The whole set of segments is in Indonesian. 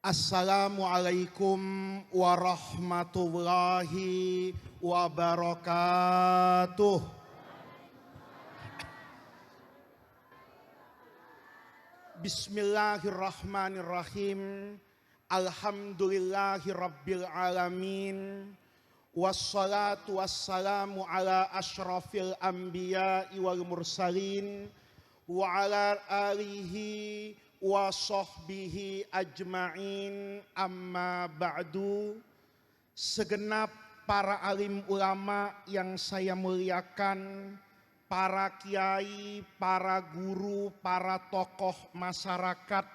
Assalamualaikum warahmatullahi wabarakatuh. Bismillahirrahmanirrahim. Alhamdulillahi rabbil alamin. Wassalatu wassalamu ala ashrafil anbiya'i wal mursalin wa ala alihi wa sahbihi ajma'in, amma ba'du. Segenap para alim ulama yang saya muliakan, para kiai, para guru, para tokoh masyarakat,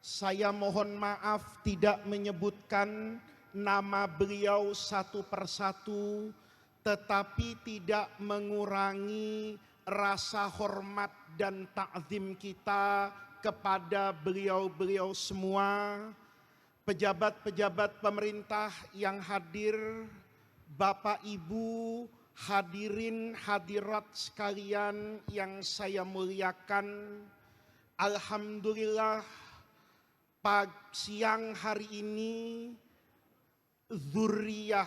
saya mohon maaf tidak menyebutkan nama beliau satu persatu, tetapi tidak mengurangi rasa hormat dan ta'zim kita kepada beliau-beliau semua, pejabat-pejabat pemerintah yang hadir, Bapak Ibu, hadirin hadirat sekalian yang saya muliakan. Alhamdulillah, siang hari ini zuriyah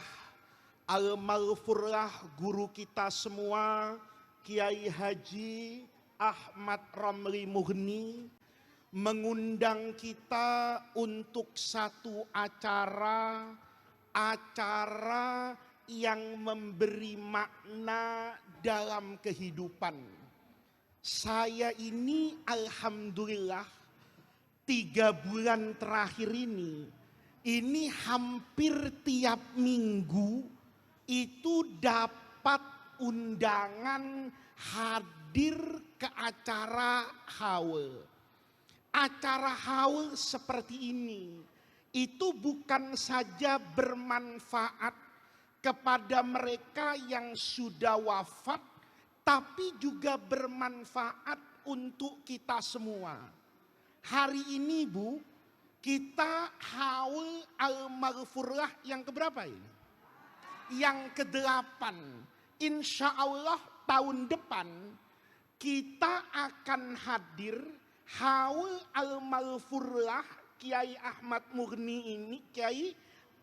al-maghfurlah guru kita semua, Kiai Haji Ahmad Ramli Mughni, mengundang kita untuk satu acara yang memberi makna dalam kehidupan. Saya ini alhamdulillah 3 bulan terakhir ini hampir tiap minggu itu dapat undangan hadir ke acara haul. Acara haul seperti ini itu bukan saja bermanfaat kepada mereka yang sudah wafat, tapi juga bermanfaat untuk kita semua. Hari ini Bu, kita haul al-maghfurlah yang keberapa ini? Yang ke-8. Insya Allah tahun depan kita akan hadir haul al-maghfurlah Kiai Ahmad Mughni ini, Kiai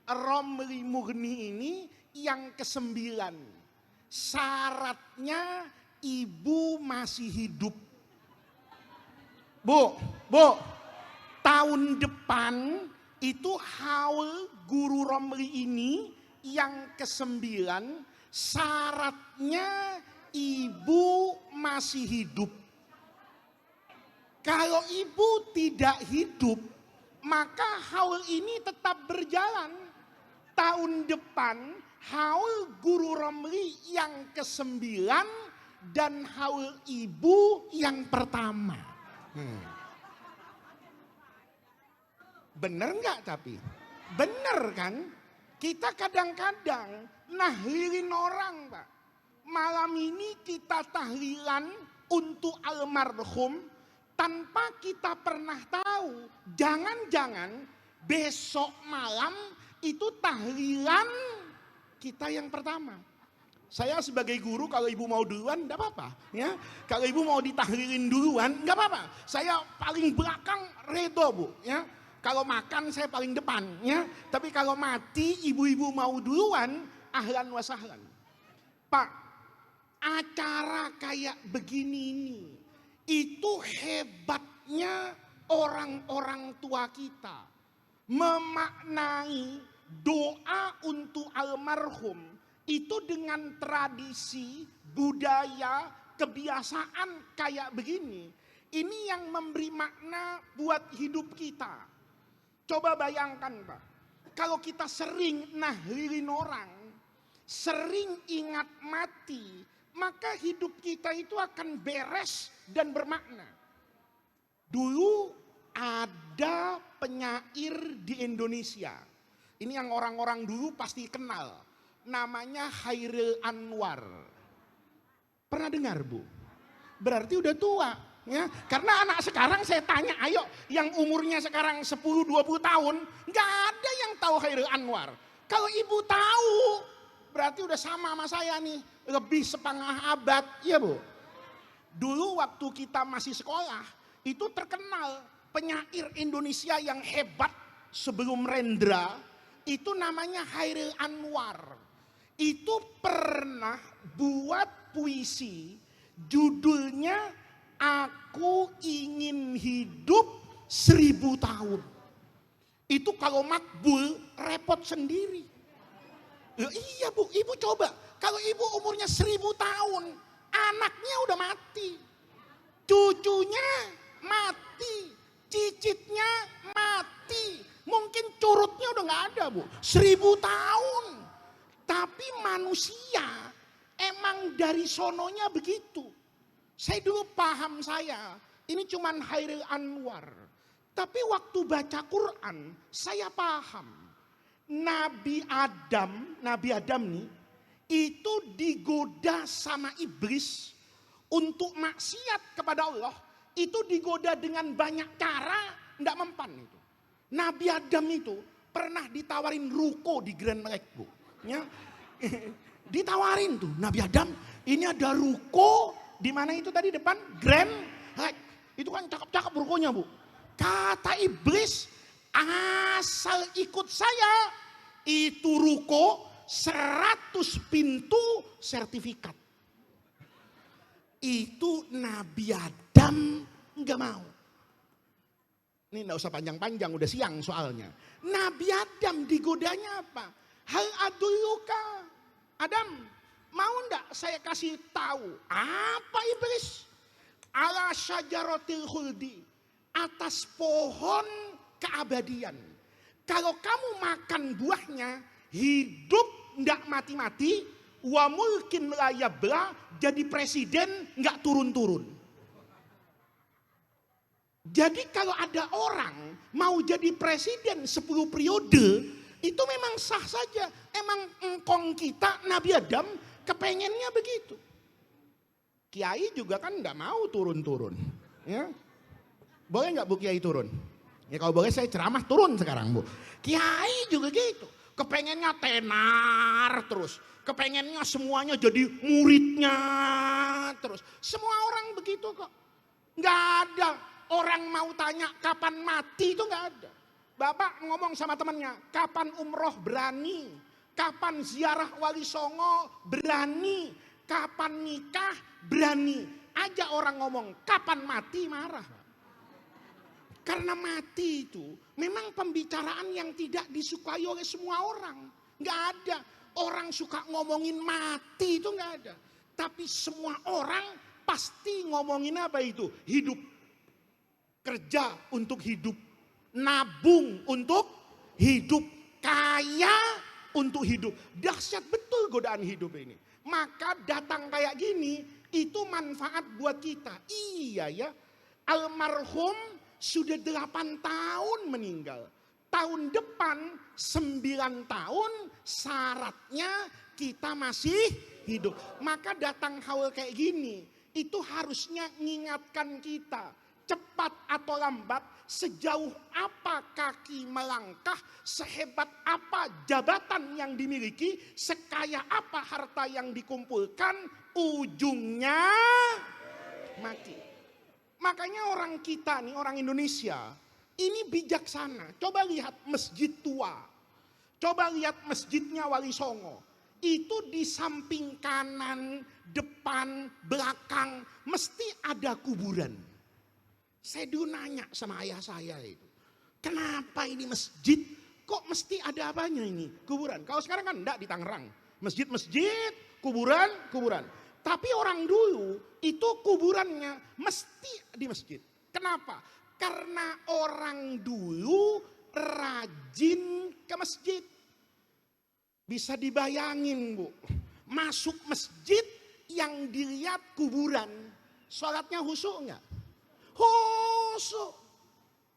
Ramli Mughni ini yang ke-9. Syaratnya ibu masih hidup. Bu, tahun depan itu haul Guru Ramli ini yang ke-9, syaratnya ibu masih hidup. Kalau ibu tidak hidup, maka haul ini tetap berjalan. Tahun depan haul Guru Ramli yang ke-9 dan haul ibu yang pertama. Bener nggak tapi? Bener kan? Kita kadang-kadang nahlilin orang, Pak. Malam ini kita tahlilan untuk almarhum tanpa kita pernah tahu. Jangan-jangan besok malam itu tahlilan kita yang pertama. Saya sebagai guru, kalau ibu mau duluan enggak apa-apa, ya. Kalau ibu mau ditahlilin duluan enggak apa-apa. Saya paling belakang redo, Bu, ya. Kalau makan saya paling depan, ya. Tapi kalau mati ibu-ibu mau duluan, ahlan wa sahlan. Pak, acara kayak begini ini itu hebatnya orang-orang tua kita memaknai doa untuk almarhum itu dengan tradisi, budaya, kebiasaan kayak begini. Ini yang memberi makna buat hidup kita. Coba bayangkan, Pak, kalau kita sering nahlilin orang, sering ingat mati, maka hidup kita itu akan beres dan bermakna. Dulu ada penyair di Indonesia. Ini yang orang-orang dulu pasti kenal. Namanya Chairil Anwar. Pernah dengar, Bu? Berarti udah tua. Ya, karena anak sekarang saya tanya, ayo yang umurnya sekarang 10-20 tahun, nggak ada yang tahu Chairil Anwar. Kalau ibu tahu, berarti udah sama saya nih, lebih setengah abad, ya Bu. Dulu waktu kita masih sekolah, itu terkenal penyair Indonesia yang hebat sebelum Rendra, itu namanya Hairil Anwar. Itu pernah buat puisi, judulnya Aku Ingin Hidup 1000 tahun. Itu kalau makbul repot sendiri. Ya, iya Bu, ibu coba. Kalau ibu umurnya 1000 tahun, anaknya udah mati. Cucunya mati. Cicitnya mati. Mungkin curutnya udah gak ada Bu. 1000 tahun. Tapi manusia emang dari sononya begitu. Saya dulu paham ini cuman Hairil Anwar. Tapi waktu baca Quran, saya paham. Nabi Adam nih, itu digoda sama iblis untuk maksiat kepada Allah. Itu digoda dengan banyak cara, enggak mempan itu. Nabi Adam itu pernah ditawarin ruko di Grand Merek, Bu. Ya. Ditawarin tuh Nabi Adam, ini ada ruko di mana itu tadi depan Grand Merek. Itu kan cakep-cakep rukonya, Bu. Kata iblis, asal ikut saya, itu ruko 100 pintu sertifikat. Itu Nabi Adam nggak mau. Ini nggak usah panjang-panjang, udah siang soalnya. Nabi Adam digodanya apa? Hal aduluka. Adam, mau ndak saya kasih tahu apa iblis? Ala syajaratil khuldi, atas pohon keabadian. Kalau kamu makan buahnya, hidup ndak mati-mati, wa mulkin la yabla, jadi presiden nggak turun-turun. Jadi kalau ada orang mau jadi presiden 10 periode, itu memang sah saja. Emang engkong kita Nabi Adam kepengennya begitu. Kiai juga kan nggak mau turun-turun. Ya. Boleh nggak Bu Kiai turun? Ya kalau boleh saya ceramah turun sekarang Bu. Kiai juga gitu. Kepengennya tenar terus. Kepengennya semuanya jadi muridnya terus. Semua orang begitu kok. Nggak ada orang mau tanya kapan mati, itu nggak ada. Bapak ngomong sama temannya, kapan umroh berani, kapan ziarah Wali Songo berani, kapan nikah berani. Aja orang ngomong kapan mati marah. Karena mati itu memang pembicaraan yang tidak disukai oleh semua orang. Nggak ada orang suka ngomongin mati, itu nggak ada. Tapi semua orang pasti ngomongin apa itu? Hidup. Kerja untuk hidup. Nabung untuk hidup. Kaya untuk hidup. Dahsyat betul godaan hidup ini. Maka datang kayak gini, itu manfaat buat kita. Iya ya, almarhum sudah 8 tahun meninggal. Tahun depan 9 tahun syaratnya kita masih hidup. Maka datang haul kayak gini, itu harusnya mengingatkan kita. Cepat atau lambat, sejauh apa kaki melangkah, sehebat apa jabatan yang dimiliki, sekaya apa harta yang dikumpulkan, ujungnya mati. Makanya orang kita nih, orang Indonesia, ini bijaksana. Coba lihat masjid tua. Coba lihat masjidnya Wali Songo. Itu di samping kanan, depan, belakang, mesti ada kuburan. Saya dulu nanya sama ayah saya itu, kenapa ini masjid kok mesti ada apanya ini? Kuburan. Kalau sekarang kan enggak di Tangerang. Masjid-masjid, kuburan. Tapi orang dulu itu kuburannya mesti di masjid. Kenapa? Karena orang dulu rajin ke masjid. Bisa dibayangin Bu, masuk masjid yang dilihat kuburan, sholatnya khusyuk enggak? Khusyuk.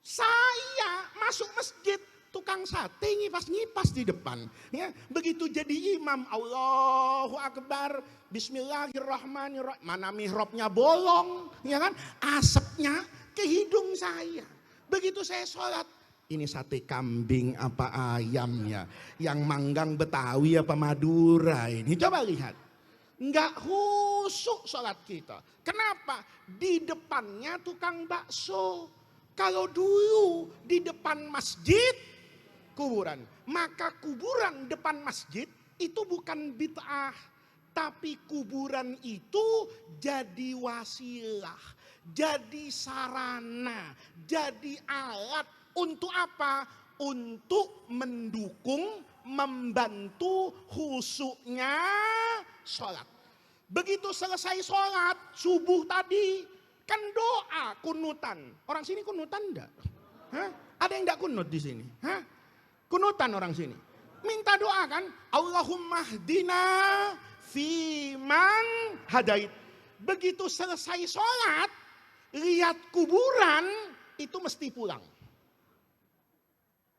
Saya masuk masjid, tukang sate nyipas-nyipas di depan. Ya, begitu jadi imam, Allahu Akbar, Bismillahirrahmanirrahim. Mana mihrabnya bolong, ya kan? Asapnya ke hidung saya. Begitu saya sholat, ini sate kambing apa ayam ya? Yang manggang Betawi apa Madura ini? Coba lihat. Enggak khusyuk sholat kita. Kenapa? Di depannya tukang bakso. Kalau dulu di depan masjid Kuburan. Maka kuburan depan masjid itu bukan bid'ah. Tapi kuburan itu jadi wasilah, jadi sarana, jadi alat untuk apa? Untuk mendukung, membantu khusyuknya sholat. Begitu selesai sholat, subuh tadi, kan doa kunutan. Orang sini kunutan enggak? Hah? Ada yang enggak kunut di sini? Hah? Kunutan orang sini. Minta doa kan? Allahumma hdina fiman hadait. Begitu selesai sholat, lihat kuburan, itu mesti pulang.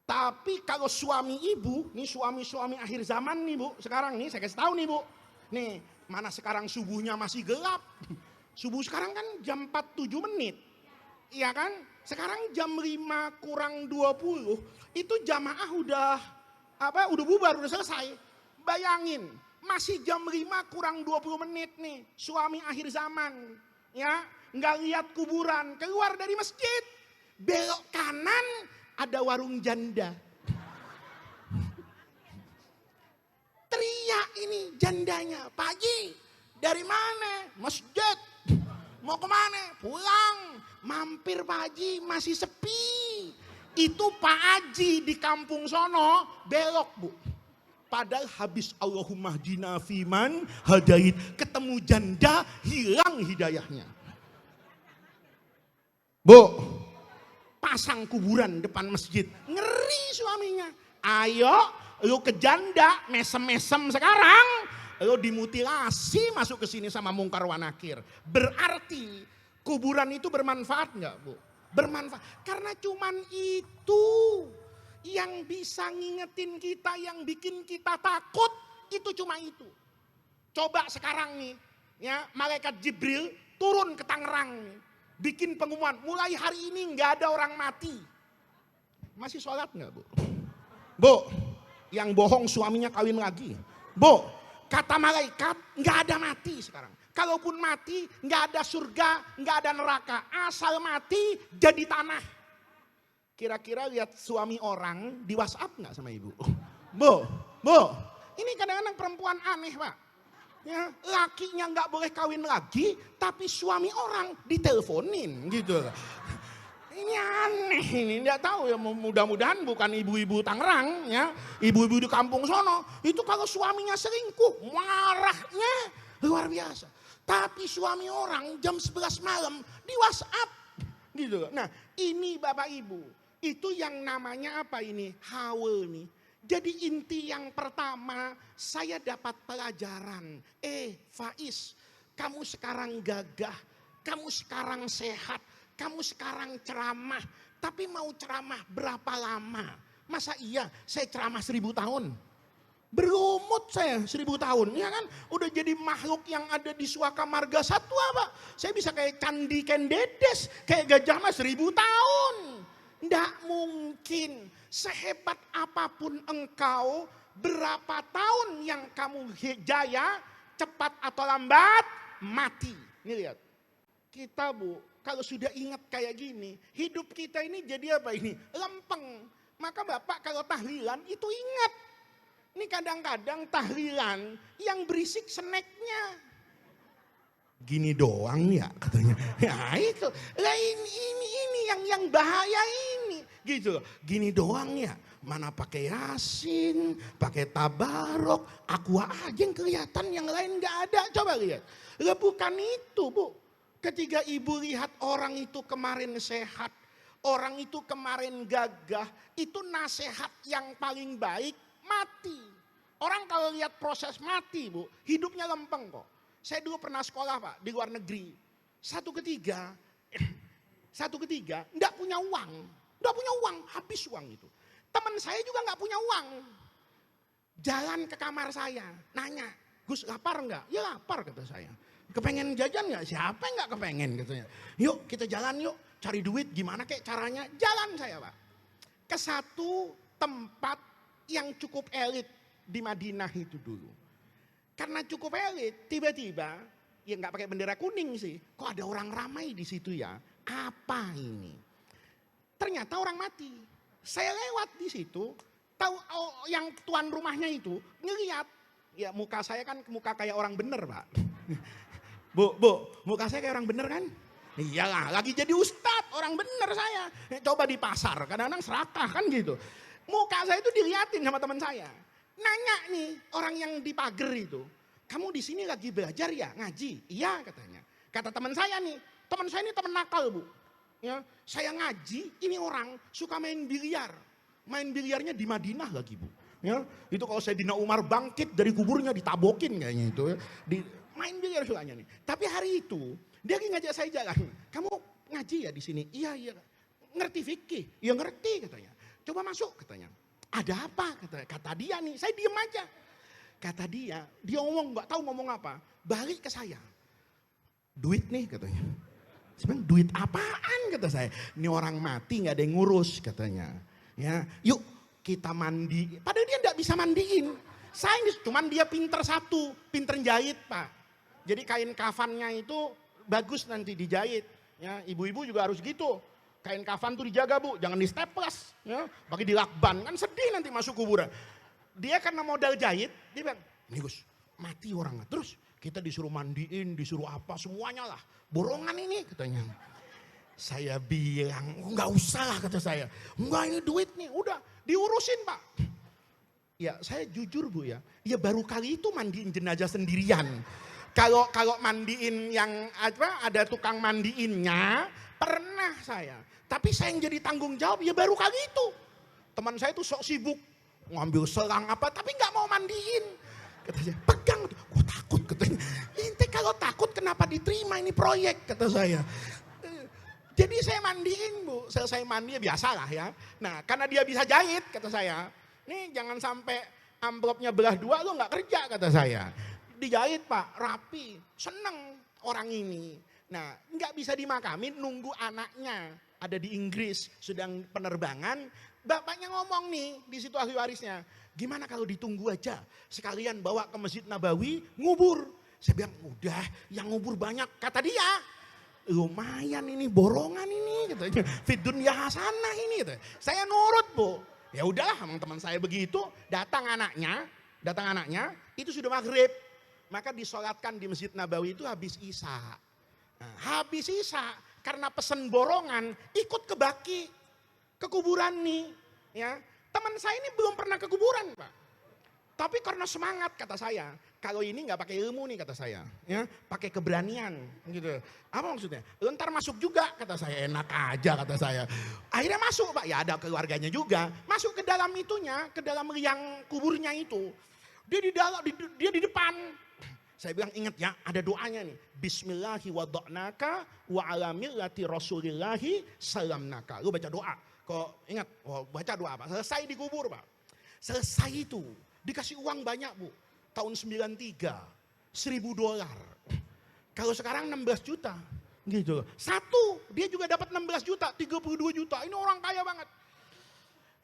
Tapi kalau suami ibu, nih suami-suami akhir zaman nih bu, sekarang nih saya kasih tahu nih bu. Nih, mana sekarang subuhnya masih gelap. Subuh sekarang kan jam 47 menit. Iya kan? Sekarang jam 5 kurang 20, itu jamaah udah bubar, udah selesai. Bayangin, masih jam 5 kurang 20 menit nih, suami akhir zaman, ya, nggak lihat kuburan, keluar dari masjid, belok kanan ada warung janda. Teriak ini jandanya, Pak Haji, dari mana? Masjid. Mau kemana? Pulang. Mampir Pak Haji, masih sepi. Itu Pak Haji di kampung sono belok bu. Padahal habis Allahumma hdina fiman hadait, ketemu janda, hilang hidayahnya. Bu, pasang kuburan depan masjid. Ngeri suaminya. Ayo lu ke janda, mesem-mesem sekarang. Lu dimutilasi masuk ke sini sama mungkar wa nakir. Berarti kuburan itu bermanfaat enggak bu? Bermanfaat. Karena cuman itu yang bisa ngingetin kita, yang bikin kita takut, itu cuma itu. Coba sekarang nih, ya, malaikat Jibril turun ke Tangerang nih, bikin pengumuman, mulai hari ini nggak ada orang mati. Masih sholat nggak bu? Bu, yang bohong suaminya kawin lagi. Bu, kata malaikat nggak ada mati sekarang. Kalaupun mati nggak ada surga, nggak ada neraka. Asal mati jadi tanah. Kira-kira lihat suami orang di WhatsApp nggak sama ibu? Bu, ini kadang-kadang perempuan aneh pak. Ya, lakinya nggak boleh kawin lagi, tapi suami orang diteleponin gitu. Ini aneh ini, nggak tahu ya, mudah-mudahan bukan ibu-ibu Tangerang ya, ibu-ibu di kampung sono. Itu kalau suaminya selingkuh, marahnya luar biasa. Tapi suami orang jam 11 malam di WhatsApp gitu. Nah, ini Bapak Ibu, itu yang namanya apa ini? Hawa nih. Jadi inti yang pertama, saya dapat pelajaran. Faiz, kamu sekarang gagah, kamu sekarang sehat, kamu sekarang ceramah. Tapi mau ceramah berapa lama? Masa iya saya ceramah 1000 tahun? Berumut saya 1000 tahun, ya kan? Udah jadi makhluk yang ada di Suaka Marga Satwa pak. Saya bisa kayak Candi Kendedes, kayak Gajah Mas 1000 tahun. Nggak mungkin. Sehebat apapun engkau, berapa tahun yang kamu jaya, cepat atau lambat, mati. Ini lihat. Kita bu, kalau sudah ingat kayak gini, hidup kita ini jadi apa ini? Lempeng. Maka Bapak kalau tahlilan itu ingat. Ini kadang-kadang tahlilan yang berisik snacknya. Gini doang ya katanya. Ya itu. Lah ini yang bahaya ini. Gitu. Gini doang ya. Mana pakai Yasin, pakai tabarok, aqua aja yang kelihatan, yang lain nggak ada. Coba lihat. Lah bukan itu, Bu. Ketika ibu lihat orang itu kemarin sehat, orang itu kemarin gagah, itu nasihat yang paling baik mati. Orang kalau lihat proses mati, Bu, hidupnya lempeng kok. Saya dulu pernah sekolah Pak di luar negeri. Satu ketiga enggak punya uang, habis uang itu. Teman saya juga enggak punya uang. Jalan ke kamar saya, nanya, Gus lapar enggak? Ya lapar kata saya. Kepengen jajan enggak? Siapa yang enggak kepengen katanya. Yuk kita jalan yuk, cari duit gimana kek caranya. Jalan saya Pak. Ke satu tempat yang cukup elit di Madinah itu dulu. Karena cukup elit, tiba-tiba, ya nggak pakai bendera kuning sih, kok ada orang ramai di situ ya? Apa ini? Ternyata orang mati. Saya lewat di situ, Tahu yang tuan rumahnya itu ngeliat, ya muka saya kan muka kayak orang bener Pak. Bu, muka saya kayak orang bener kan? Iyalah, lagi jadi ustadz, orang bener saya. Coba di pasar, kadang-kadang serakah kan gitu. Muka saya itu diliatin sama teman saya. Nanya nih orang yang di pagar itu, kamu di sini lagi belajar ya, ngaji? Iya katanya. Kata teman saya nih, teman saya ini teman nakal Bu. Ya, saya ngaji, ini orang suka main biliar. Main biliarnya di Madinah lagi Bu. Ya, itu kalau Sayyidina Umar bangkit dari kuburnya ditabokin kayaknya itu. Ya. Main biliar sukanya nih. Tapi hari itu dia lagi ngajak saya jalan. Kamu ngaji ya di sini? Iya. Ngerti fikih? Ya ngerti katanya. Coba masuk katanya. Ada apa katanya? Kata dia nih, saya diem aja. Kata dia ngomong nggak tahu ngomong apa. Balik ke saya. Duit nih katanya. Sebenarnya duit apaan kata saya. Ini orang mati nggak ada yang ngurus katanya. Ya, yuk kita mandi. Padahal dia nggak bisa mandiin. Saya ini cuman dia pinter satu, pinter jahit Pak. Jadi kain kafannya itu bagus nanti dijahit. Ya, ibu-ibu juga harus gitu. Kain kafan tuh dijaga Bu, jangan di staples. Ya, pakai dilakban kan sedih nanti masuk kuburan. Dia karena modal jahit, dia bilang, ini Gus mati orang. Terus kita disuruh mandiin, disuruh apa semuanya lah. Borongan ini katanya. Saya bilang, nggak usah lah kata saya. Enggak ini duit nih, udah diurusin Pak. Ya saya jujur Bu ya, ya baru kali itu mandiin jenazah sendirian. Kalau mandiin yang apa ada tukang mandiinnya, pernah saya. Tapi saya yang jadi tanggung jawab ya baru kali itu. Teman saya tuh sok sibuk, ngambil selang apa, tapi nggak mau mandiin. Kata saya, pegang, gue takut katanya. Ente kalau takut kenapa diterima ini proyek kata saya. Jadi saya mandiin Bu, selesai mandi ya biasalah ya. Nah karena dia bisa jahit kata saya, nih jangan sampai amplopnya belah dua lo nggak kerja kata saya. Dijahit Pak, rapi, seneng orang ini. Nah nggak bisa dimakamin, nunggu anaknya ada di Inggris sedang penerbangan. Bapaknya ngomong nih di situ ahli warisnya, gimana kalau ditunggu aja sekalian bawa ke Masjid Nabawi ngubur. Saya bilang udah yang ngubur banyak kata dia. Lumayan ini borongan ini katanya. Fid dunya hasanah ini gitu. Saya nurut Bu. Ya udahlah teman saya begitu, datang anaknya itu sudah maghrib. Maka disolatkan di Masjid Nabawi itu habis Isya. Nah, habis Isya karena pesen borongan ikut ke baki, ke kuburan nih. Ya, teman saya ini belum pernah ke kuburan Pak. Tapi karena semangat kata saya, kalau ini nggak pakai ilmu nih kata saya, ya pakai keberanian gitu. Apa maksudnya? Ntar masuk juga kata saya, enak aja kata saya. Akhirnya masuk Pak, ya ada keluarganya juga, masuk ke dalam itunya, ke dalam liang kuburnya itu. Dia di dalam, dia di depan. Saya bilang ingat ya, ada doanya nih. Bismillahi wada'naka wa ala millati rasulillahi salamnaka. Lu baca doa. Kok ingat, baca doa Pak. Selesai dikubur Pak. Selesai itu. Dikasih uang banyak Bu, tahun 93, $1.000. Kalau sekarang 16 juta, gitu. Satu, dia juga dapat 16 juta, 32 juta, ini orang kaya banget.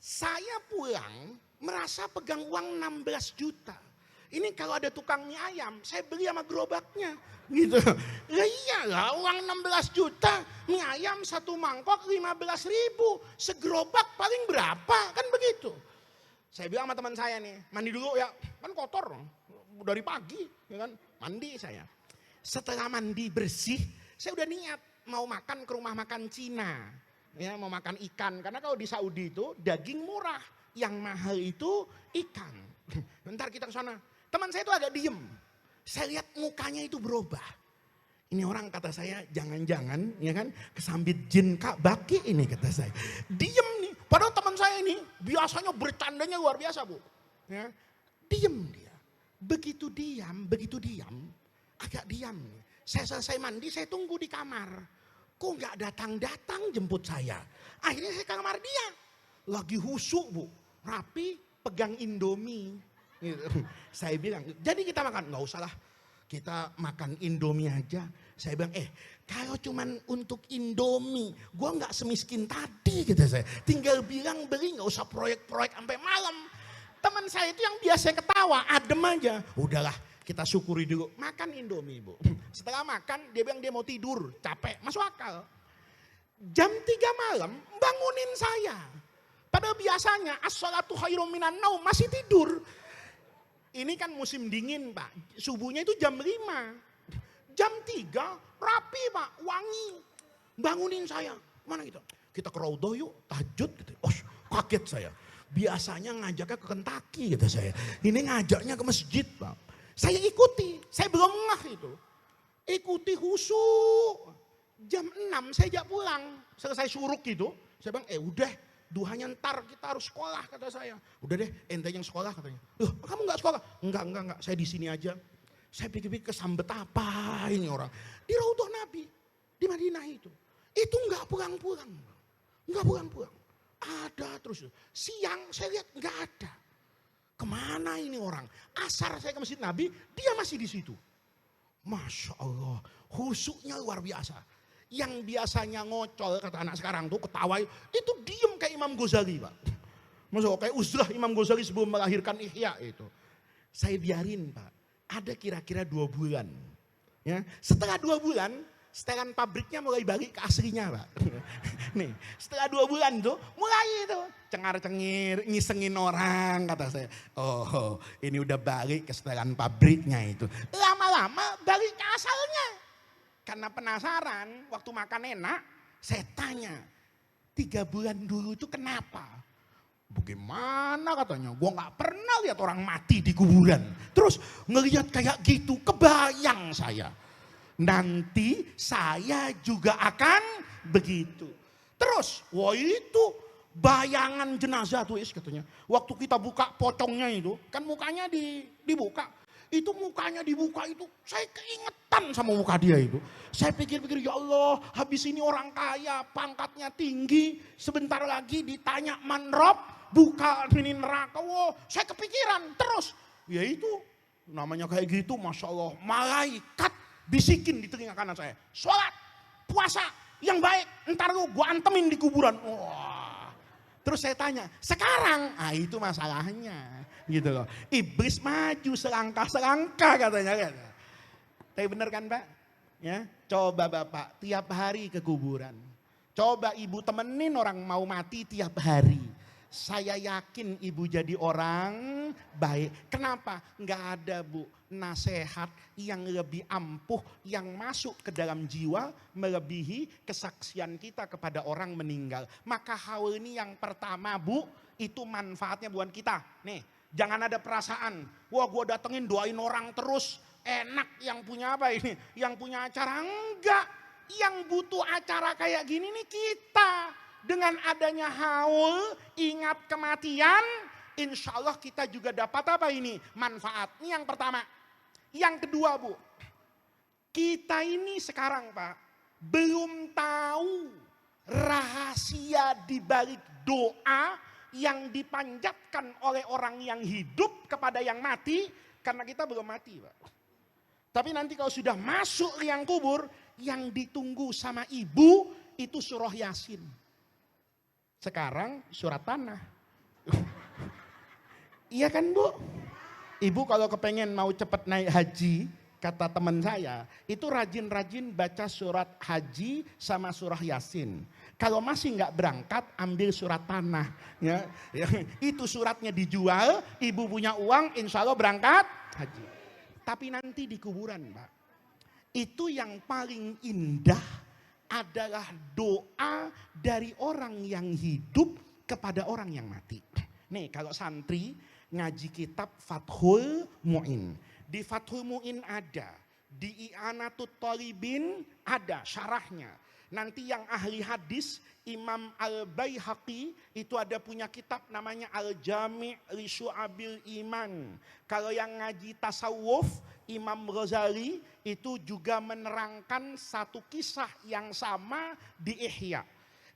Saya pulang, merasa pegang uang 16 juta. Ini kalau ada tukang mie ayam, saya beli sama gerobaknya, gitu. Ya iyalah, uang 16 juta, mie ayam satu mangkok 15.000, segerobak paling berapa, kan begitu. Saya bilang sama teman saya nih, mandi dulu ya, kan kotor dari pagi, ya kan, mandi saya. Setelah mandi bersih, saya udah niat mau makan ke rumah makan Cina, ya mau makan ikan. Karena kalau di Saudi itu daging murah, yang mahal itu ikan. Bentar kita ke sana. Teman saya itu agak diem, saya lihat mukanya itu berubah. Ini orang kata saya, jangan-jangan, ya kan, kesambit jin Kak Baki ini kata saya. Diem nih. Padahal teman saya ini biasanya bercandanya luar biasa Bu. Ya, diam dia. Begitu diam, agak diam. Saya selesai mandi, saya tunggu di kamar. Kok nggak datang-datang jemput saya. Akhirnya saya ke kamar dia. Lagi husuk Bu, rapi, pegang Indomie. Gitu. Saya bilang, jadi kita makan, nggak usah lah. Kita makan Indomie aja. Saya bilang, kalau cuman untuk Indomie, gue nggak semiskin tadi kata saya. Tinggal bilang beli, nggak usah proyek-proyek sampai malam. Teman saya itu yang biasa ketawa, adem aja. Udahlah, kita syukuri dulu. Makan Indomie Bu. Setelah makan, dia bilang dia mau tidur, capek, masuk akal. Jam 3 malam bangunin saya. Padahal biasanya as-sholatu khairum minan naum masih tidur. Ini kan musim dingin Pak, subuhnya itu jam 5. Jam 3 rapi Pak, wangi. Bangunin saya, mana kita? Kita ke Raudhah yuk, tahajud gitu. Oh, kaget saya. Biasanya ngajaknya ke Kentucky kata saya. Ini ngajaknya ke masjid Pak. Saya ikuti, saya belum ngeh itu. Ikuti khusyuk. Jam 6 saya ajak pulang, selesai suruk gitu. Saya bilang, udah duhanya ntar kita harus sekolah kata saya. Udah deh, ente yang sekolah katanya. Loh, kamu gak sekolah? Enggak, saya di sini aja. Saya pikir-pikir kesambet apa ini orang. Di Raudhah Nabi, di Madinah itu. Itu enggak pulang-pulang. Enggak pulang-pulang. Ada terus. Siang saya lihat enggak ada. Kemana ini orang? Asar saya ke Masjid Nabi, dia masih di situ. Masya Allah, khusyuknya luar biasa. Yang biasanya ngocol, kata anak sekarang tuh ketawa, itu diem kayak Imam Ghazali Pak. Maksudnya kayak uzlah Imam Ghazali sebelum melahirkan Ihya itu. Saya biarin Pak, ada kira-kira 2 bulan. Ya, setelah 2 bulan, setelan pabriknya mulai balik ke aslinya Pak. Nih, setelah 2 bulan tuh mulai itu cengar-cengir, ngisengin orang kata saya. Oh, ini udah balik ke setelan pabriknya itu. Lama-lama balik ke asalnya. Karena penasaran, waktu makan enak, saya tanya, 3 bulan dulu itu kenapa? Bagaimana katanya, gue gak pernah lihat orang mati di kuburan. Terus ngelihat kayak gitu, kebayang saya. Nanti saya juga akan begitu. Terus, wah itu bayangan jenazah tuh katanya. Waktu kita buka pocongnya itu, kan mukanya dibuka. Itu mukanya dibuka itu, saya keingetan sama muka dia itu. Saya pikir-pikir, ya Allah, habis ini orang kaya, pangkatnya tinggi, sebentar lagi ditanya manrob, buka ini neraka. Wow, saya kepikiran terus. Ya itu, namanya kayak gitu, Masya Allah, malaikat bisikin di telinga kanan saya. Sholat, puasa, yang baik, ntar lu gua antemin di kuburan. Wah. Terus saya tanya, sekarang? Ah itu masalahnya. Gitu loh. Iblis maju selangkah-selangkah katanya kan. Tapi benar kan Pak? Ya, coba Bapak tiap hari ke kuburan. Coba ibu temenin orang mau mati tiap hari. Saya yakin ibu jadi orang baik. Kenapa? Enggak ada Bu nasihat yang lebih ampuh, yang masuk ke dalam jiwa melebihi kesaksian kita kepada orang meninggal. Maka hal ini yang pertama Bu, itu manfaatnya buat kita. Nih, jangan ada perasaan, wah gue datengin doain orang terus, enak yang punya apa ini, yang punya acara. Enggak, yang butuh acara kayak gini nih kita. Dengan adanya haul, ingat kematian, insya Allah kita juga dapat apa ini? Manfaat. Ini yang pertama. Yang kedua Bu, kita ini sekarang Pak, belum tahu rahasia di balik doa yang dipanjatkan oleh orang yang hidup kepada yang mati, karena kita belum mati Pak. Tapi nanti kalau sudah masuk liang kubur, yang ditunggu sama ibu itu surah Yasin. Sekarang surat tanah. Iya kan Bu? Ibu kalau kepengen mau cepat naik haji, kata teman saya, itu rajin-rajin baca surat haji sama surah Yasin. Kalau masih nggak berangkat, ambil surat tanah. Ya, itu suratnya dijual, ibu punya uang, insya Allah berangkat haji. Tapi nanti di kuburan Pak, itu yang paling indah adalah doa dari orang yang hidup kepada orang yang mati. Nih kalau santri ngaji kitab Fathul Mu'in. Di Fathul Mu'in ada, di I'anatut Thalibin ada syarahnya. Nanti yang ahli hadis Imam Al-Baihaqi itu ada punya kitab namanya Al-Jami' li Syu'abil Iman. Kalau yang ngaji tasawuf Imam Ghazali itu juga menerangkan satu kisah yang sama di Ihya.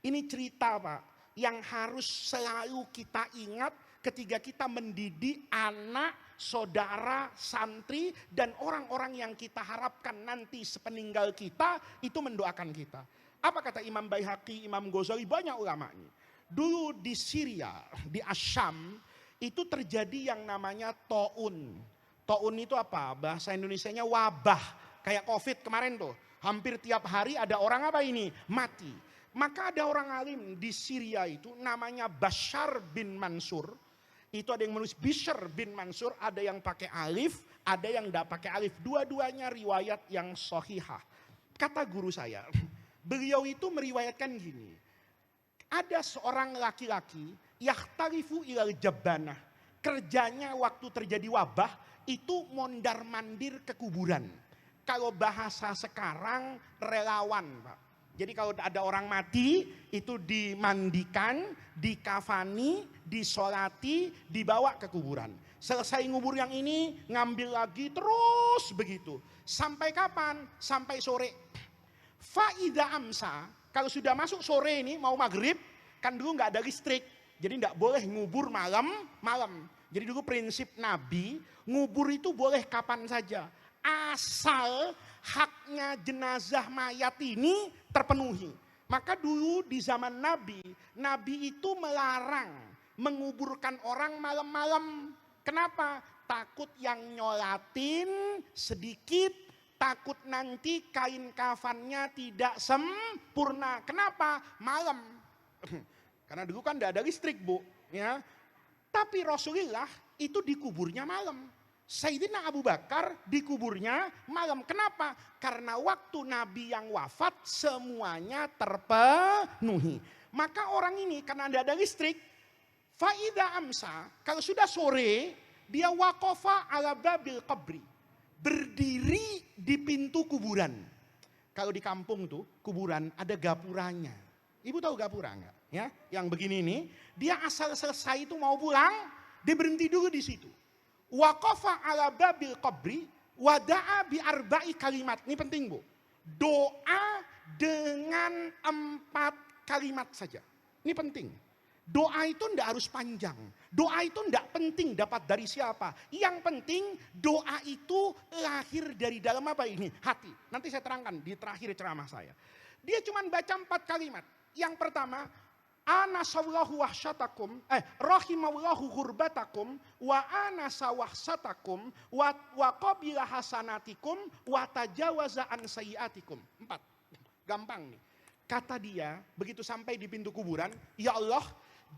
Ini cerita Pak yang harus selalu kita ingat ketika kita mendidik anak, saudara, santri, dan orang-orang yang kita harapkan nanti sepeninggal kita itu mendoakan kita. Apa kata Imam Baihaqi, Imam Ghazali, banyak ulamanya. Dulu di Syria, di Asyam, itu terjadi yang namanya ta'un. Ta'un itu apa? Bahasa Indonesianya wabah. Kayak COVID kemarin tuh. Hampir tiap hari ada orang apa ini? Mati. Maka ada orang alim di Syria itu namanya Bashar bin Mansur. Itu ada yang menulis Bishr bin Mansur, ada yang pakai alif, ada yang tidak pakai alif. Dua-duanya riwayat yang sahihah. Kata guru saya, beliau itu meriwayatkan gini. Ada seorang laki-laki yahtarifu ilal jabbanah. Kerjanya waktu terjadi wabah itu mondar-mandir ke kuburan. Kalau bahasa sekarang relawan, Pak. Jadi kalau ada orang mati itu dimandikan, dikafani, disolati, dibawa ke kuburan. Selesai ngubur yang ini, ngambil lagi terus begitu. Sampai kapan? Sampai sore. Faida amsa, kalau sudah masuk sore ini mau maghrib, kan dulu nggak ada listrik. Jadi nggak boleh ngubur malam. Jadi dulu prinsip Nabi, ngubur itu boleh kapan saja. Asal haknya jenazah mayat ini terpenuhi. Maka dulu di zaman Nabi, Nabi itu melarang menguburkan orang malam-malam. Kenapa? Takut yang nyolatin sedikit, takut nanti kain kafannya tidak sempurna. Kenapa? Malam. Karena dulu kan tidak ada listrik, Bu. Ya. Tapi Rasulullah itu dikuburnya malam. Sayyidina Abu Bakar dikuburnya malam. Kenapa? Karena waktu Nabi yang wafat semuanya terpenuhi. Maka orang ini karena tidak ada listrik, faida amsa, kalau sudah sore, dia waqafa ala babil qabri. Berdiri di pintu kuburan. Kalau di kampung tuh, kuburan ada gapuranya. Ibu tahu gapura enggak? Ya, yang begini nih, dia asal selesai itu mau pulang, dia berhenti dulu di situ. Waqafa ala babil qabri wada'a bi arba'i kalimat. Ini penting, Bu. Doa dengan 4 kalimat saja. Ini penting. Doa itu tidak harus panjang. Doa itu tidak penting dapat dari siapa. Yang penting doa itu lahir dari dalam apa ini? Hati. Nanti saya terangkan di terakhir ceramah saya. Dia cuma baca 4 kalimat. Yang pertama, anasawlahu wahsyatakum, rahimawlahu hurbatakum, wa anasawahsatakum, wa qabila hasanatikum, wa tajawaza an sayiatikum. 4. Gampang nih. Kata dia, begitu sampai di pintu kuburan, ya Allah,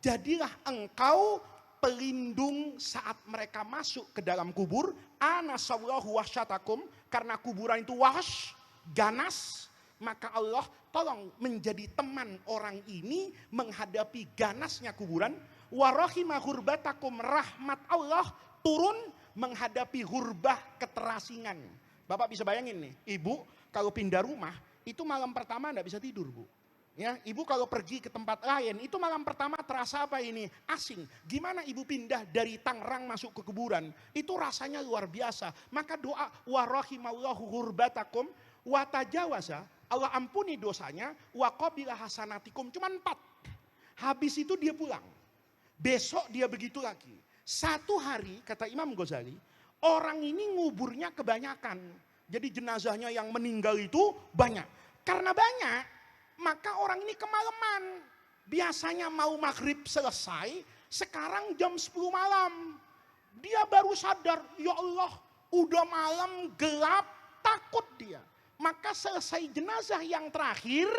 jadilah engkau pelindung saat mereka masuk ke dalam kubur. Anasawlahu wahsyatakum, karena kuburan itu wahsy, ganas. Maka Allah tolong menjadi teman orang ini menghadapi ganasnya kuburan. Warahimah hurbatakum, rahmat Allah turun menghadapi hurbah keterasingan. Bapak bisa bayangin nih, ibu kalau pindah rumah itu malam pertama enggak bisa tidur, Bu. Ya, ibu kalau pergi ke tempat lain itu malam pertama terasa apa ini? Asing. Gimana ibu pindah dari Tangerang masuk ke kuburan? Itu rasanya luar biasa. Maka doa warahimallahu hurbatakum wa tajawaza, Allah ampuni dosanya, wa qabila hasanatikum, cuma 4. Habis itu dia pulang. Besok dia begitu lagi. 1 hari, kata Imam Ghazali, orang ini nguburnya kebanyakan. Jadi jenazahnya yang meninggal itu banyak. Karena banyak, maka orang ini kemalaman. Biasanya mau maghrib selesai, sekarang jam 10 malam. Dia baru sadar, ya Allah, udah malam gelap, takut dia. Maka selesai jenazah yang terakhir,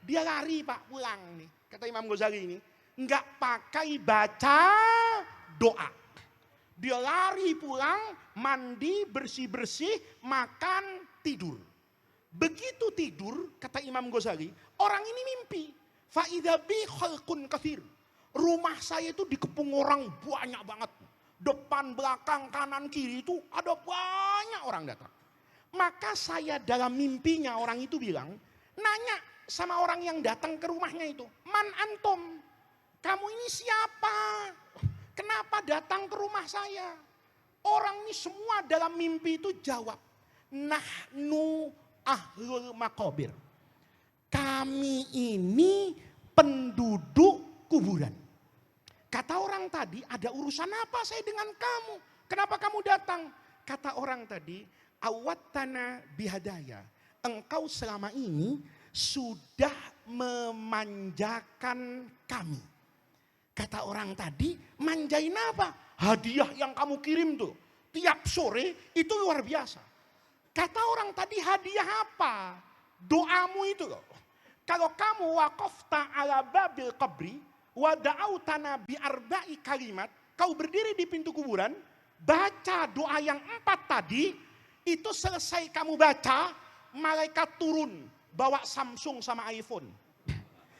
dia lari, Pak, pulang nih. Kata Imam Ghazali ini, enggak pakai baca doa. Dia lari pulang, mandi, bersih-bersih, makan, tidur. Begitu tidur, kata Imam Ghazali, orang ini mimpi. Fa'idha bi khalqun kathir. Rumah saya itu dikepung orang banyak banget. Depan, belakang, kanan, kiri itu ada banyak orang datang. Maka saya dalam mimpinya orang itu bilang, nanya sama orang yang datang ke rumahnya itu, man antum, kamu ini siapa? Kenapa datang ke rumah saya? Orang ini semua dalam mimpi itu jawab, nahnu ahlul maqabir. Kami ini penduduk kuburan. Kata orang tadi, ada urusan apa saya dengan kamu? Kenapa kamu datang? Kata orang tadi, awatana bihadaya, engkau selama ini sudah memanjakan kami. Kata orang tadi, manjain apa? Hadiah yang kamu kirim tuh tiap sore itu luar biasa. Kata orang tadi, hadiah apa? Doamu itu loh. Kalau kamu waqafta ala babil qabri wa da'autana bi arba'i kalimat, kau berdiri di pintu kuburan, baca doa yang 4 tadi, itu selesai kamu baca, malaikat turun bawa Samsung sama iPhone.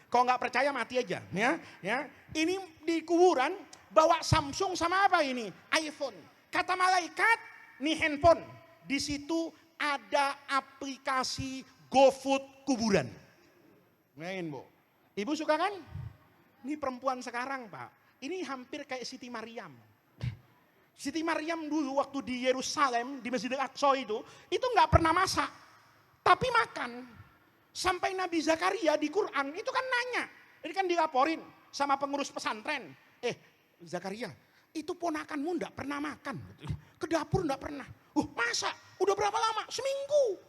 Kalau nggak percaya mati aja, ya. Ini di kuburan bawa Samsung sama apa ini? iPhone. Kata malaikat, nih handphone. Di situ ada aplikasi GoFood kuburan. Main, Bu. Ibu suka kan? Ini perempuan sekarang, Pak. Ini hampir kayak Siti Maryam. Siti Maryam dulu waktu di Yerusalem, di Masjidil Aqsa itu nggak pernah masak, tapi makan. Sampai Nabi Zakaria di Quran itu kan nanya, ini kan dilaporin sama pengurus pesantren. Zakaria, itu ponakanmu nggak pernah makan, ke dapur nggak pernah. Masa? Udah berapa lama? Seminggu.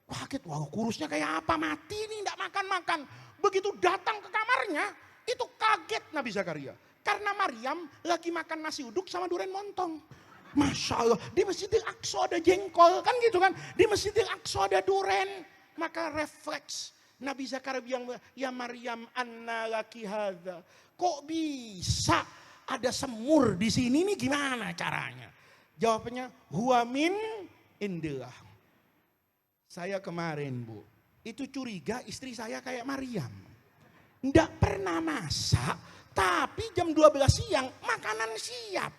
Kaget, wah kurusnya kayak apa, mati nih nggak makan-makan. Begitu datang ke kamarnya, itu kaget Nabi Zakaria. Karena Maryam lagi makan nasi uduk sama durian montong. Masya Allah, di Masjidil Aqsa ada jengkol, kan gitu kan. Di Masjidil Aqsa ada duren. Maka refleks Nabi Zakaria bilang, ya Maryam anna laki hadza. Kok bisa ada semur di sini nih, gimana caranya? Jawabannya, huwa min indillah. Saya kemarin, Bu, itu curiga istri saya kayak Maryam. Nggak pernah masak, tapi jam 12 siang makanan siap.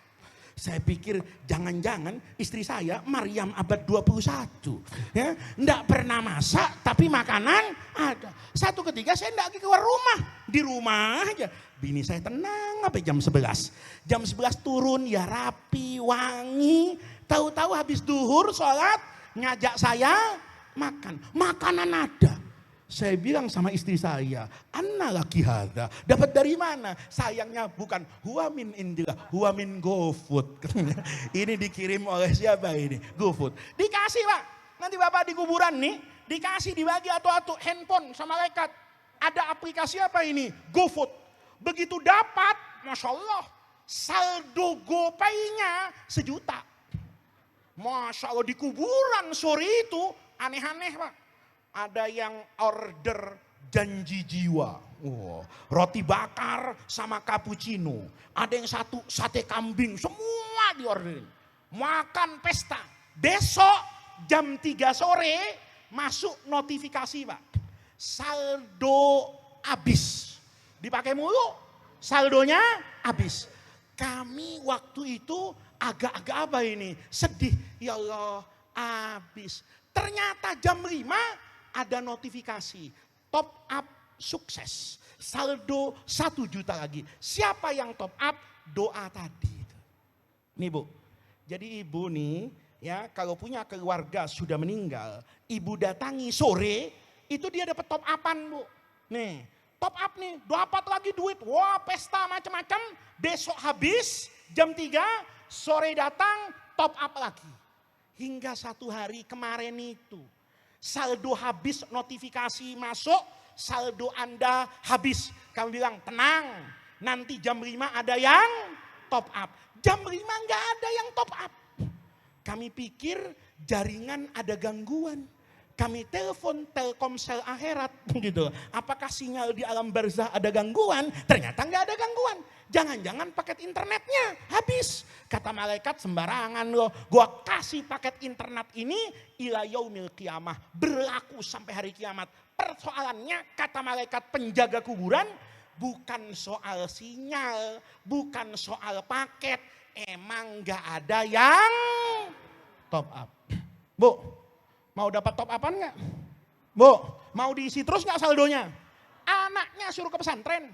Saya pikir jangan-jangan istri saya Maryam abad 21. Ya, nggak pernah masak tapi makanan ada. Satu ketika saya nggak keluar rumah, di rumah aja. Bini saya tenang sampai jam 11. Jam 11 turun ya rapi, wangi. Tahu-tahu habis duhur sholat ngajak saya makan. Makanan ada. Saya bilang sama istri saya, anna laki hadza, dapat dari mana? Sayangnya bukan huwa min indillah, huwa min GoFood. Ini dikirim oleh siapa ini? GoFood. Dikasih, Pak. Nanti Bapak di kuburan nih, dikasih dibagi atu-atu handphone sama malaikat. Ada aplikasi apa ini? GoFood. Begitu dapat, Masya Allah, saldo GoPay-nya 1 juta. Masya Allah, di kuburan sore itu aneh-aneh, Pak. Ada yang order janji jiwa, roti bakar sama cappuccino. Ada yang satu sate kambing, semua diorderin. Makan pesta. Besok jam 3 sore masuk notifikasi, Pak. Saldo habis. Dipakai mulu, saldonya habis. Kami waktu itu agak-agak apa ini? Sedih, ya Allah habis. Ternyata jam 5 ada notifikasi, top up sukses, saldo 1 juta lagi. Siapa yang top up? Doa tadi. Nih Bu, jadi ibu nih ya kalau punya keluarga sudah meninggal, ibu datangi sore, itu dia dapat top upan, Bu. Nih, top up nih, dapat lagi duit, wah pesta macam-macam, besok habis, jam 3, sore datang, top up lagi. Hingga 1 hari kemarin itu, saldo habis, notifikasi masuk, saldo Anda habis. Kami bilang tenang, nanti jam 5 ada yang top up. Jam 5 nggak ada yang top up. Kami pikir jaringan ada gangguan. Kami telepon Telkomsel akhirat gitu. Apakah sinyal di alam barzah ada gangguan? Ternyata nggak ada gangguan. Jangan-jangan paket internetnya habis. Kata malaikat sembarangan loh. Gua kasih paket internet ini ila yaumil qiyamah, berlaku sampai hari kiamat. Persoalannya kata malaikat penjaga kuburan bukan soal sinyal, bukan soal paket. Emang nggak ada yang top up. Bu, mau dapat top upan nggak? Bu, mau diisi terus nggak saldonya? Anaknya suruh ke pesantren,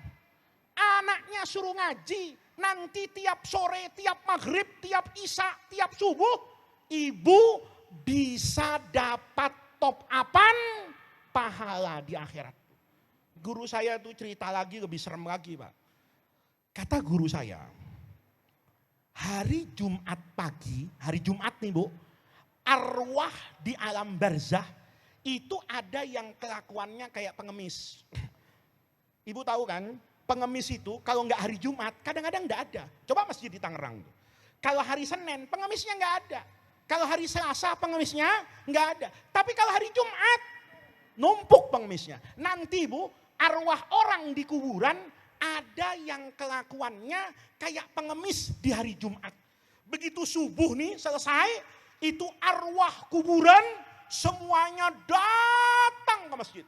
anaknya suruh ngaji. Nanti tiap sore, tiap maghrib, tiap isya, tiap subuh, ibu bisa dapat top upan pahala di akhirat. Guru saya tuh cerita lagi lebih serem lagi, Pak. Kata guru saya, hari Jumat pagi, hari Jumat nih Bu, arwah di alam barzah itu ada yang kelakuannya kayak pengemis. Ibu tahu kan, pengemis itu kalau nggak hari Jumat kadang-kadang nggak ada. Coba masjid di Tangerang. Kalau hari Senin pengemisnya nggak ada. Kalau hari Selasa pengemisnya nggak ada. Tapi kalau hari Jumat numpuk pengemisnya. Nanti Bu, arwah orang di kuburan ada yang kelakuannya kayak pengemis di hari Jumat. Begitu subuh nih selesai, itu arwah kuburan semuanya datang ke masjid.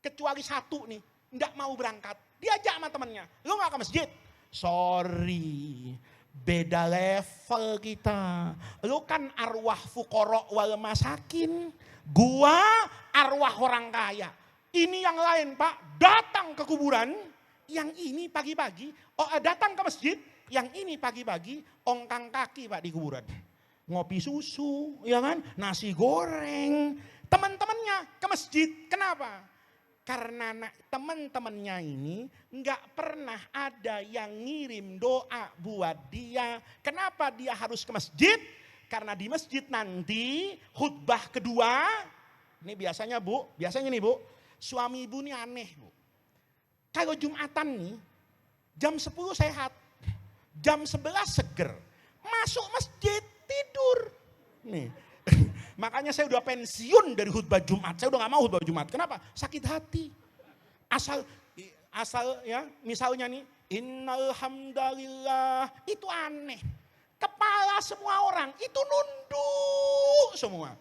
Kecuali satu nih, enggak mau berangkat. Diajak sama temannya, lu gak ke masjid? Sorry, beda level kita. Lu kan arwah fuqara wal masakin, gua arwah orang kaya. Ini yang lain Pak, datang ke kuburan. Yang ini pagi-pagi, datang ke masjid. Yang ini pagi-pagi, ongkang kaki Pak di kuburan. Ngopi susu, ya kan? Nasi goreng. Teman-temannya ke masjid, kenapa? Karena teman-temannya ini nggak pernah ada yang ngirim doa buat dia. Kenapa dia harus ke masjid? Karena di masjid nanti khutbah kedua, ini biasanya nih Bu, suami ibu ini aneh Bu. Kalau Jumatan nih, jam 10 sehat, jam 11 seger, masuk masjid tidur. Nih, makanya saya udah pensiun dari khutbah Jumat, saya udah gak mau khutbah Jumat. Kenapa? Sakit hati. Asal ya, misalnya nih, innal hamdalillah, itu aneh. Kepala semua orang itu nunduk semua.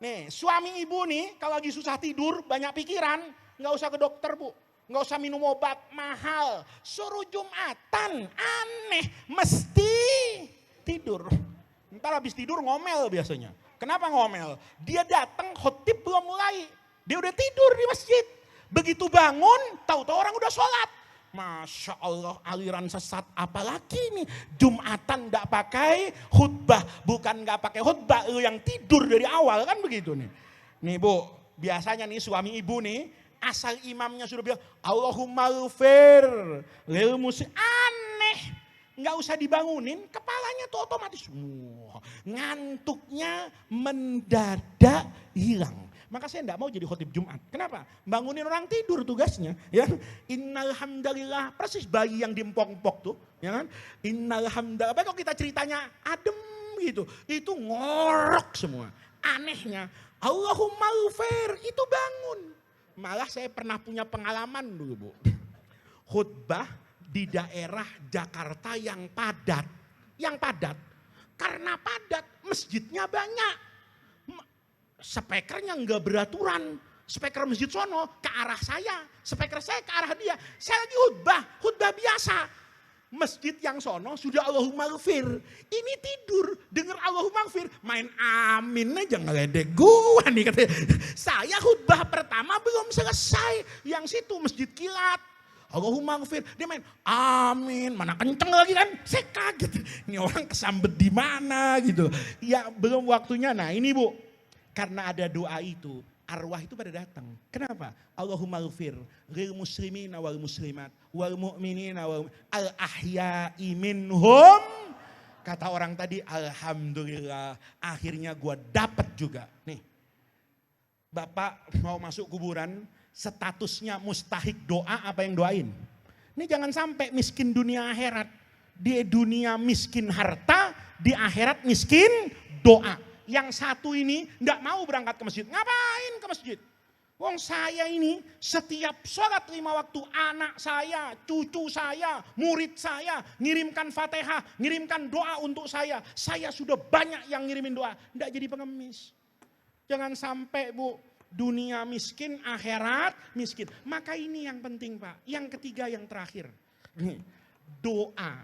Nih, suami ibu nih kalau lagi susah tidur, banyak pikiran, nggak usah ke dokter Bu. Nggak usah minum obat mahal, suruh Jumatan, aneh, mesti tidur. Ntar habis tidur ngomel biasanya. Kenapa ngomel? Dia datang khotib belum mulai, dia udah tidur di masjid. Begitu bangun, tahu-tahu orang udah sholat. Masya Allah, aliran sesat apalagi nih, Jumatan nggak pakai khutbah, bukan nggak pakai khutbah, lu yang tidur dari awal kan begitu nih. Nih Bu, biasanya nih suami ibu nih, asal imamnya sudah bilang Allahumma ghfir lil muslim, aneh, nggak usah dibangunin, kepalanya tuh otomatis ngantuknya mendadak hilang. Maka saya enggak mau jadi khotib Jumat. Kenapa? Bangunin orang tidur tugasnya, ya. Innal hamdalillah, persis bayi yang diempok-empok tuh, ya kan? Innal hamdalillah. Apa kok kita ceritanya adem gitu. Itu ngorok semua. Anehnya, Allahumma ghfir, itu bangun. Malah saya pernah punya pengalaman dulu Bu. Khutbah di daerah Jakarta yang padat. Yang padat. Karena padat, masjidnya banyak. Speakernya enggak beraturan. Speaker masjid sono ke arah saya. Speaker saya ke arah dia. Saya lagi khutbah biasa. Masjid yang sono sudah Allahumma ghfir. Ini tidur, dengar Allahumma ghfir. Main amin aja ngeledek gua nih katanya. Saya khutbah pertama belum selesai. Yang situ masjid kilat. Allahumma ghfir. Dia main amin. Mana kenceng lagi kan. Saya kaget. Ini orang kesambet di mana gitu. Ya belum waktunya. Nah ini Bu. Karena ada doa itu, arwah itu pada datang. Kenapa? Allahumma ghfir lil muslimina wal muslimat wal mu'minina wal al ahya'i minhum. Kata orang tadi, alhamdulillah akhirnya gua dapat juga. Nih, Bapak mau masuk kuburan, statusnya mustahik doa, apa yang doain? Ini jangan sampai miskin dunia akhirat. Di dunia miskin harta, di akhirat miskin doa. Yang satu ini enggak mau berangkat ke masjid. Ngapain ke masjid? Wong saya ini setiap sholat 5 waktu, anak saya, cucu saya, murid saya ngirimkan Fatihah, ngirimkan doa untuk saya. Saya sudah banyak yang ngirimin doa, enggak jadi pengemis. Jangan sampai Bu, dunia miskin, akhirat miskin. Maka ini yang penting Pak. Yang ketiga, yang terakhir. Doa.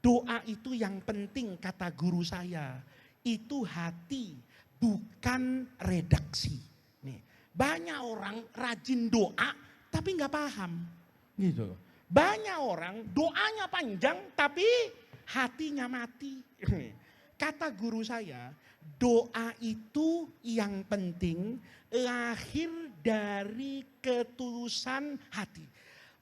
Doa itu yang penting kata guru saya. Itu hati, bukan redaksi. Nih, banyak orang rajin doa tapi nggak paham, gitu. Banyak orang doanya panjang tapi hatinya mati. Kata guru saya, doa itu yang penting lahir dari ketulusan hati.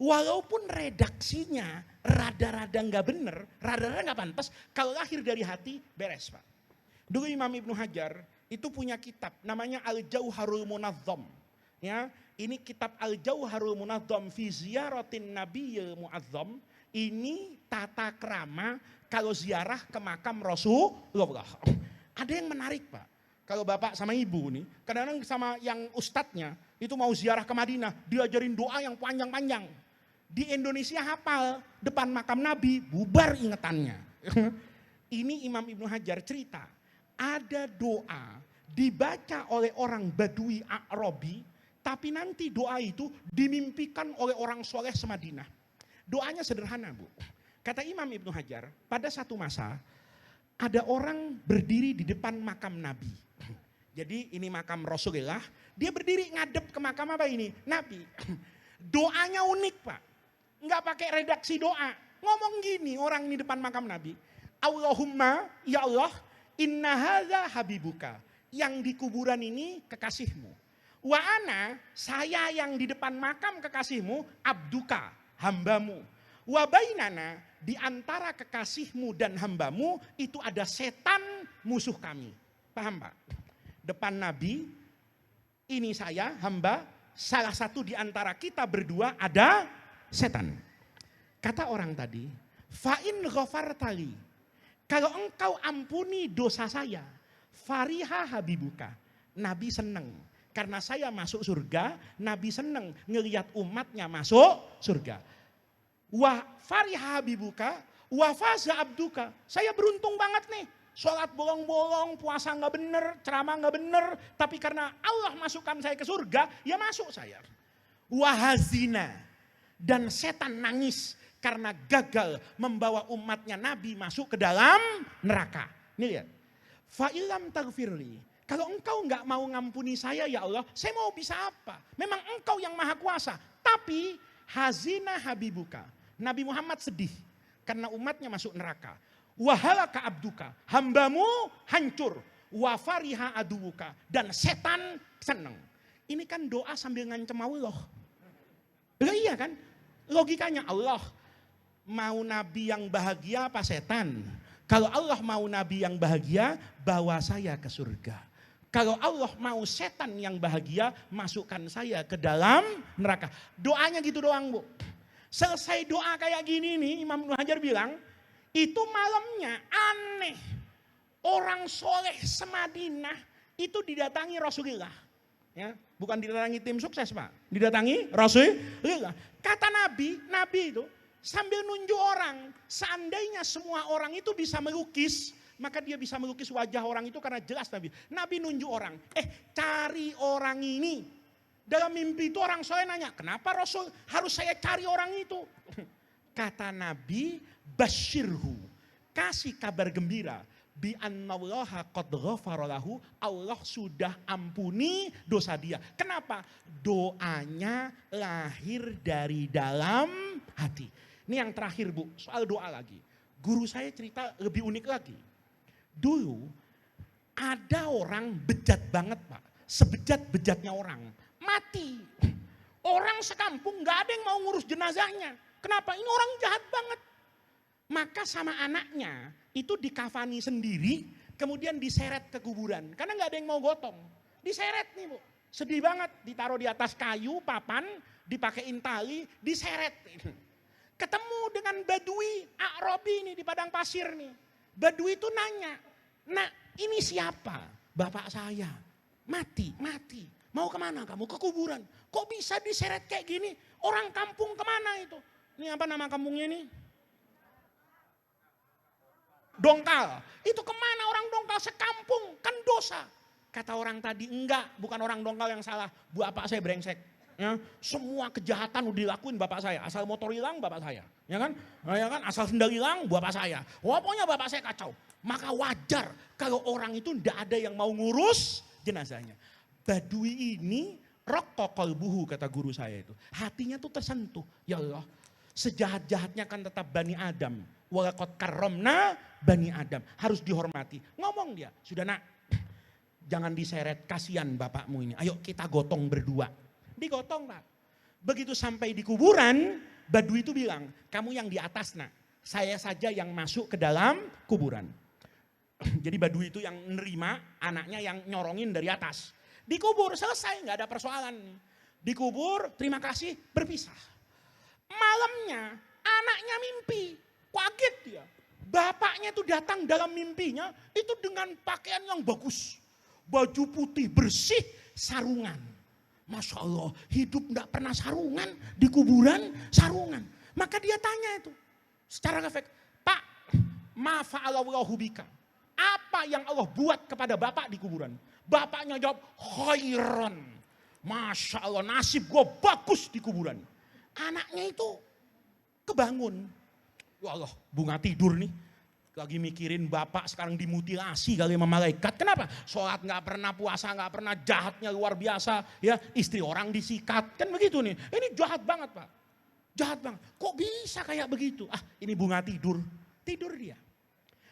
Walaupun redaksinya rada-rada nggak bener, rada-rada nggak pantas, kalau lahir dari hati beres Pak. Dulu Imam Ibnu Hajar itu punya kitab namanya Al-Jauharul Munazzam. Ya, ini kitab Al-Jauharul Munazzam fi ziyaratin Nabiyil Muazzam. Ini tata krama kalau ziarah ke makam Rasulullah. Ada yang menarik Pak. Kalau bapak sama ibu nih, kadang-kadang sama yang ustadznya, itu mau ziarah ke Madinah, diajarin doa yang panjang-panjang. Di Indonesia hafal, depan makam Nabi, bubar ingetannya. Ini Imam Ibnu Hajar cerita, ada doa dibaca oleh orang Badui A'rabi, tapi nanti doa itu dimimpikan oleh orang soleh semadinah. Doanya sederhana, Bu. Kata Imam Ibnu Hajar, pada satu masa ada orang berdiri di depan makam Nabi. Jadi ini makam Rasulullah, dia berdiri ngadep ke makam apa ini? Nabi. Doanya unik, Pak. Enggak pakai redaksi doa. Ngomong gini orang ini depan makam Nabi. Allahumma, ya Allah, inna hadza habibuka. Yang di kuburan ini kekasihmu. Wa ana, saya yang di depan makam kekasihmu, abduka, hambamu. Wa bainana, di antara kekasihmu dan hambamu, itu ada setan musuh kami. Paham Pak? Depan Nabi, ini saya, hamba, salah satu di antara kita berdua ada setan. Kata orang tadi, fa'in ghafartali, kalau engkau ampuni dosa saya, fariha habibuka, Nabi senang. Karena saya masuk surga, Nabi senang ngelihat umatnya masuk surga. Wa fariha habibuka, wa faza abduka, saya beruntung banget nih. Sholat bolong-bolong, puasa gak bener, ceramah gak bener, tapi karena Allah masukkan saya ke surga, ya masuk saya. Wahazina, dan setan nangis karena gagal membawa umatnya Nabi masuk ke dalam neraka. Ini lihat. Fa'ilam taghfirli, kalau engkau gak mau ngampuni saya ya Allah, saya mau bisa apa? Memang engkau yang maha kuasa. Tapi hazina habibuka, Nabi Muhammad sedih karena umatnya masuk neraka. Wahalaka abduka, hambamu hancur. Wafariha aduwuka, dan setan senang. Ini kan doa sambil ngancem Allah. Iya kan? Logikanya Allah mau nabi yang bahagia apa setan? Kalau Allah mau nabi yang bahagia, bawa saya ke surga. Kalau Allah mau setan yang bahagia, masukkan saya ke dalam neraka. Doanya gitu doang, Bu. Selesai doa kayak gini nih, Imam Ibnu Hajar bilang, itu malamnya aneh. Orang soleh semadinah itu didatangi Rasulullah. Ya, bukan didatangi tim sukses, Pak. Didatangi Rasulullah. Kata Nabi itu sambil nunjuk orang. Seandainya semua orang itu bisa melukis, maka dia bisa melukis wajah orang itu karena jelas Nabi. Nabi nunjuk orang. Cari orang ini. Dalam mimpi itu orang soleh nanya, kenapa Rasul harus saya cari orang itu? Kata Nabi, basyirhu, kasih kabar gembira, bi annallaha qad ghafara lahu, Allah sudah ampuni dosa dia. Kenapa? Doanya lahir dari dalam hati. Ini yang terakhir, Bu, soal doa lagi. Guru saya cerita lebih unik lagi. Dulu ada orang bejat banget, Pak. Sebejat-bejatnya orang. Mati. Orang sekampung gak ada yang mau ngurus jenazahnya. Kenapa? Ini orang jahat banget. Maka sama anaknya itu dikafani sendiri, kemudian diseret ke kuburan. Karena gak ada yang mau gotong. Diseret nih, Bu. Sedih banget. Ditaruh di atas kayu, papan, dipakein tali, diseret. Ketemu dengan Badui A'rabi nih di padang pasir nih. Badui itu nanya, nah ini siapa? Bapak saya. Mati. Mau kemana kamu? Ke kuburan. Kok bisa diseret kayak gini? Orang kampung kemana itu? Ini apa nama kampungnya ini? Dongkal. Itu kemana orang dongkal sekampung? Kan dosa. Kata orang tadi, enggak, bukan orang dongkal yang salah. Bapak saya brengsek. Ya, semua kejahatan udah dilakuin bapak saya. Asal motor hilang bapak saya. Ya kan? Asal sendal hilang bapak saya. Pokoknya bapak saya kacau. Maka wajar kalau orang itu enggak ada yang mau ngurus jenazahnya. Badui ini raqqa qalbuhu, kata guru saya itu. Hatinya tuh tersentuh. Ya Allah, sejahat-jahatnya kan tetap Bani Adam. Wa laqad karramna Bani Adam. Harus dihormati. Ngomong dia, sudah nak, jangan diseret, kasihan bapakmu ini. Ayo kita gotong berdua. Digotong, Pak. Begitu sampai di kuburan, Badui itu bilang, kamu yang di atas nak. Saya saja yang masuk ke dalam kuburan. Jadi Badui itu yang nerima, anaknya yang nyorongin dari atas. Dikubur, selesai, nggak ada persoalan. Dikubur, terima kasih, berpisah. Malamnya, anaknya mimpi, kaget dia. Bapaknya itu datang dalam mimpinya, itu dengan pakaian yang bagus. baju putih bersih, sarungan. Masya Allah, hidup enggak pernah sarungan, di kuburan sarungan. Maka dia tanya itu, secara efek, Pak, ma fa'alallahu bika. Apa yang Allah buat kepada bapak di kuburan? Bapaknya jawab, khairan. Masya Allah, nasib gue bagus di kuburan. Anaknya itu kebangun. Ya Allah, bunga tidur nih. Lagi mikirin bapak sekarang dimutilasi kali sama malaikat. Kenapa? Sholat gak pernah, puasa gak pernah, jahatnya luar biasa. Ya, istri orang disikat, kan begitu nih. Ini jahat banget Pak. Jahat banget. Kok bisa kayak begitu? Ah, ini bunga tidur. Tidur dia.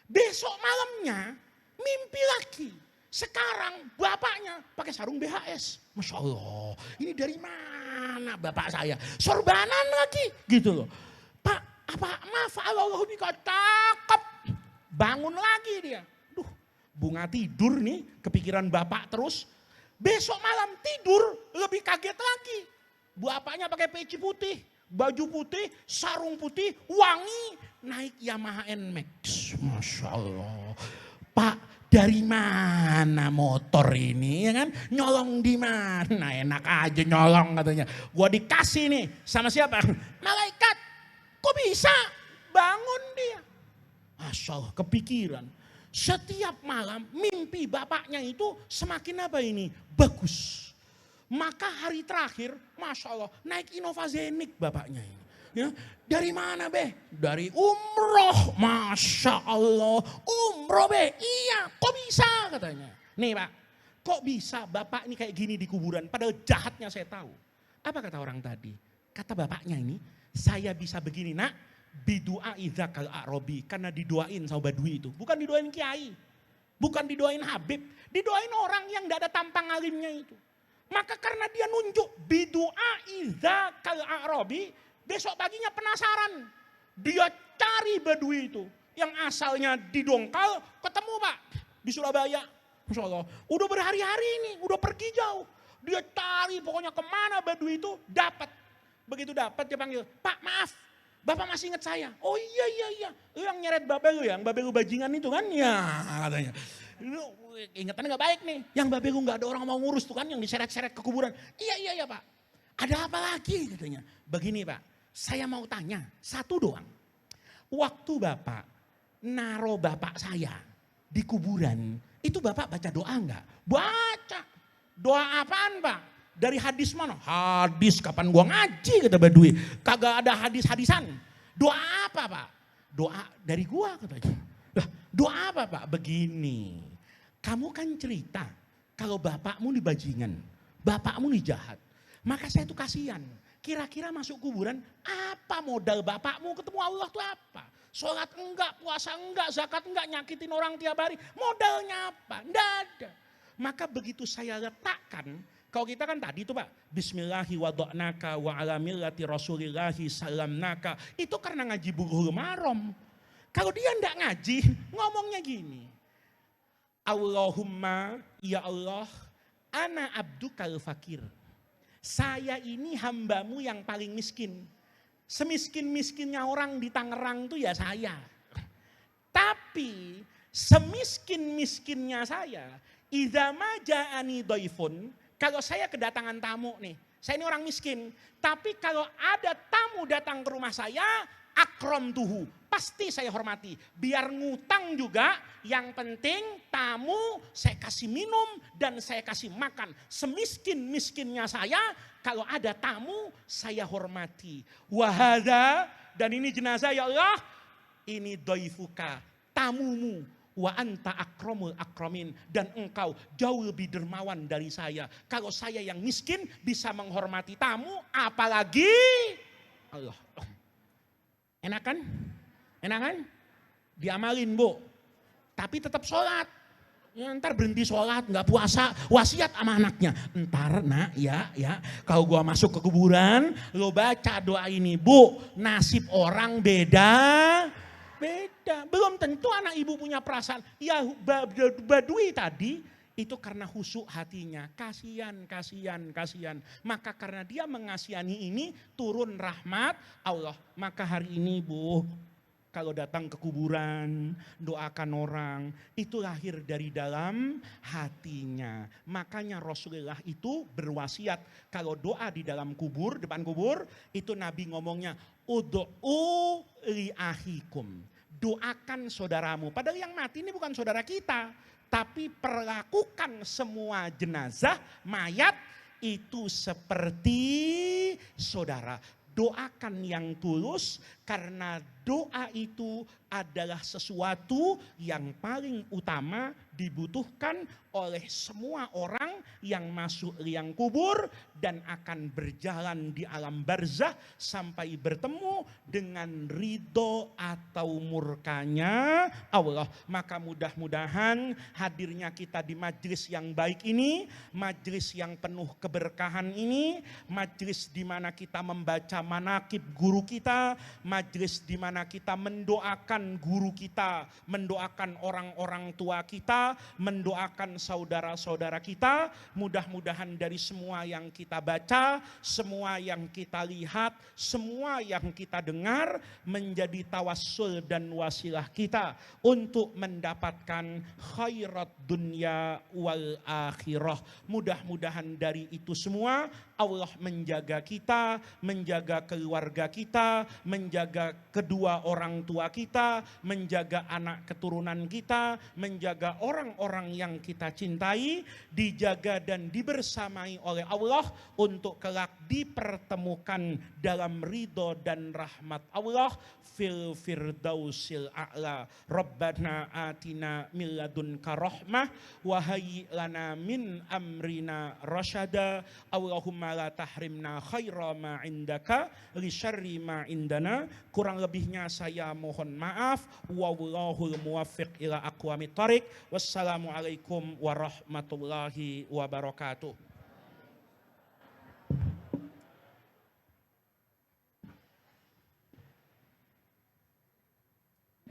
Besok malamnya mimpi lagi. Sekarang bapaknya pakai sarung BHS. Masya Allah, ini dari mana bapak saya? Sorbanan lagi, gitu loh. Pak, apa maaf Allah bika, cakep. Bangun lagi dia. Duh, bunga tidur nih, kepikiran bapak terus. Besok malam tidur lebih kaget lagi. Bapaknya pakai peci putih, baju putih, sarung putih, wangi, naik Yamaha NMAX. Masya Allah. Pak, dari mana motor ini, ya kan? Nyolong di mana? Enak aja nyolong katanya. Gua dikasih nih sama siapa? Malaikat. Kok bisa? Bangun dia. Masya Allah, kepikiran. Setiap malam mimpi bapaknya itu semakin apa ini? Bagus. Maka hari terakhir, Masya Allah, naik Innova Zenith bapaknya ini. Ya, dari mana be? Dari umroh. Masya Allah, umroh be? Iya, kok bisa katanya. Nih Pak, kok bisa bapak ini kayak gini di kuburan? Padahal jahatnya saya tahu. Apa kata orang tadi? Kata bapaknya ini, saya bisa begini nak. Bidu'a idzakal a'robi, karena didoain sama badui itu. Bukan didoain kiai, bukan didoain habib, didoain orang yang tidak ada tampang alimnya itu. Maka karena dia nunjuk bidu'a idzakal a'robi, besok paginya penasaran. Dia cari badui itu yang asalnya di Dongkal, ketemu Pak di Surabaya. Masya Allah, udah berhari-hari ini, udah pergi jauh. Dia cari pokoknya kemana badui itu, dapat. Begitu dapat dia panggil, Pak maaf. Bapak masih ingat saya? Oh iya. Lu yang nyeret babe lu ya, yang babe lu bajingan itu kan? Ya katanya. Lu ingatannya gak baik nih. Yang babe lu gak ada orang mau ngurus tuh kan, yang diseret-seret ke kuburan. Iya Pak. Ada apa lagi katanya. Begini Pak, saya mau tanya satu doang. Waktu Bapak naro bapak saya di kuburan, itu Bapak baca doa enggak? Baca. Doa apaan Pak? Dari hadis mana? Hadis kapan gua ngaji kata Badui. Kagak ada hadis-hadisan. Doa apa Pak? Doa dari gua katanya. Lah, doa apa Pak? Begini. Kamu kan cerita kalau bapakmu di bajingan, bapakmu di jahat. Maka saya tuh kasihan. Kira-kira masuk kuburan apa modal bapakmu ketemu Allah tuh apa? Sholat enggak, puasa enggak, zakat enggak, nyakitin orang tiap hari. Modalnya apa? Enggak ada. Maka begitu saya letakkan, kalau kita kan tadi itu Pak, Bismillahi wada'naka wa ala millati rasulillahi salamnaka. Itu karena ngaji Bulughul Maram. Kalau dia enggak ngaji, ngomongnya gini. Allahumma ya Allah, ana abdukal fakir. Saya ini hambamu yang paling miskin. Semiskin-miskinnya orang di Tangerang itu ya saya. Tapi semiskin-miskinnya saya, idza ma ja'ani dhaifun, kalau saya kedatangan tamu nih, saya ini orang miskin. Tapi kalau ada tamu datang ke rumah saya, akrom tuhu, pasti saya hormati. Biar ngutang juga, yang penting tamu saya kasih minum dan saya kasih makan. Semiskin-miskinnya saya, kalau ada tamu saya hormati. Wahada, dan ini jenazah ya Allah, ini dhaifuka, tamumu. Wa anta akromul akromin, dan engkau jauh lebih dermawan dari saya. Kalau saya yang miskin bisa menghormati tamu, apalagi Allah. Enak kan? Enak kan? Diamalin Bu. Tapi tetap sholat. Ya, ntar berhenti sholat, nggak puasa, wasiat sama anaknya. Ntar nak ya, kalau gua masuk ke kuburan, lo baca doa ini Bu. Nasib orang beda. Belum tentu anak ibu punya perasaan. Ya Badui tadi itu karena khusyuk hatinya. Kasihan. Maka karena dia mengasihani ini turun rahmat Allah. Maka hari ini Bu, kalau datang ke kuburan, doakan orang, itu lahir dari dalam hatinya. Makanya Rasulullah itu berwasiat, kalau doa di dalam kubur, depan kubur, itu Nabi ngomongnya, ud'u li ahikum. Doakan saudaramu. Padahal yang mati ini bukan saudara kita. Tapi perlakukan semua jenazah, mayat, itu seperti saudara. Doakan yang tulus, karena doa itu adalah sesuatu yang paling utama dibutuhkan oleh semua orang yang masuk liang kubur dan akan berjalan di alam barzah sampai bertemu dengan ridho atau murkanya Allah. Maka mudah-mudahan hadirnya kita di majlis yang baik ini, majlis yang penuh keberkahan ini, majlis di mana kita membaca manaqib guru kita, majlis di mana kita mendoakan guru kita, mendoakan orang-orang tua kita, mendoakan saudara-saudara kita. Mudah-mudahan dari semua yang kita baca, semua yang kita lihat, semua yang kita dengar menjadi tawassul dan wasilah kita untuk mendapatkan khairat dunia wal akhirah. Mudah-mudahan dari itu semua Allah menjaga kita, menjaga keluarga kita, menjaga kedua orang tua kita, menjaga anak keturunan kita, menjaga orang-orang yang kita cintai, dijaga dan dibersamai oleh Allah untuk kelak dipertemukan dalam ridho dan rahmat Allah fil firdausil a'la. Rabbana atina min ladunka rahmah wa hayyi lana min amrina rasyada. Allahumma la tahrimna khaira ma indaka li syarri ma indana. Kurang lebihnya saya mohon maaf. Wallahul muwaffiq ila aqwamit thariq. Wassalamualaikum warahmatullahi wabarakatuh.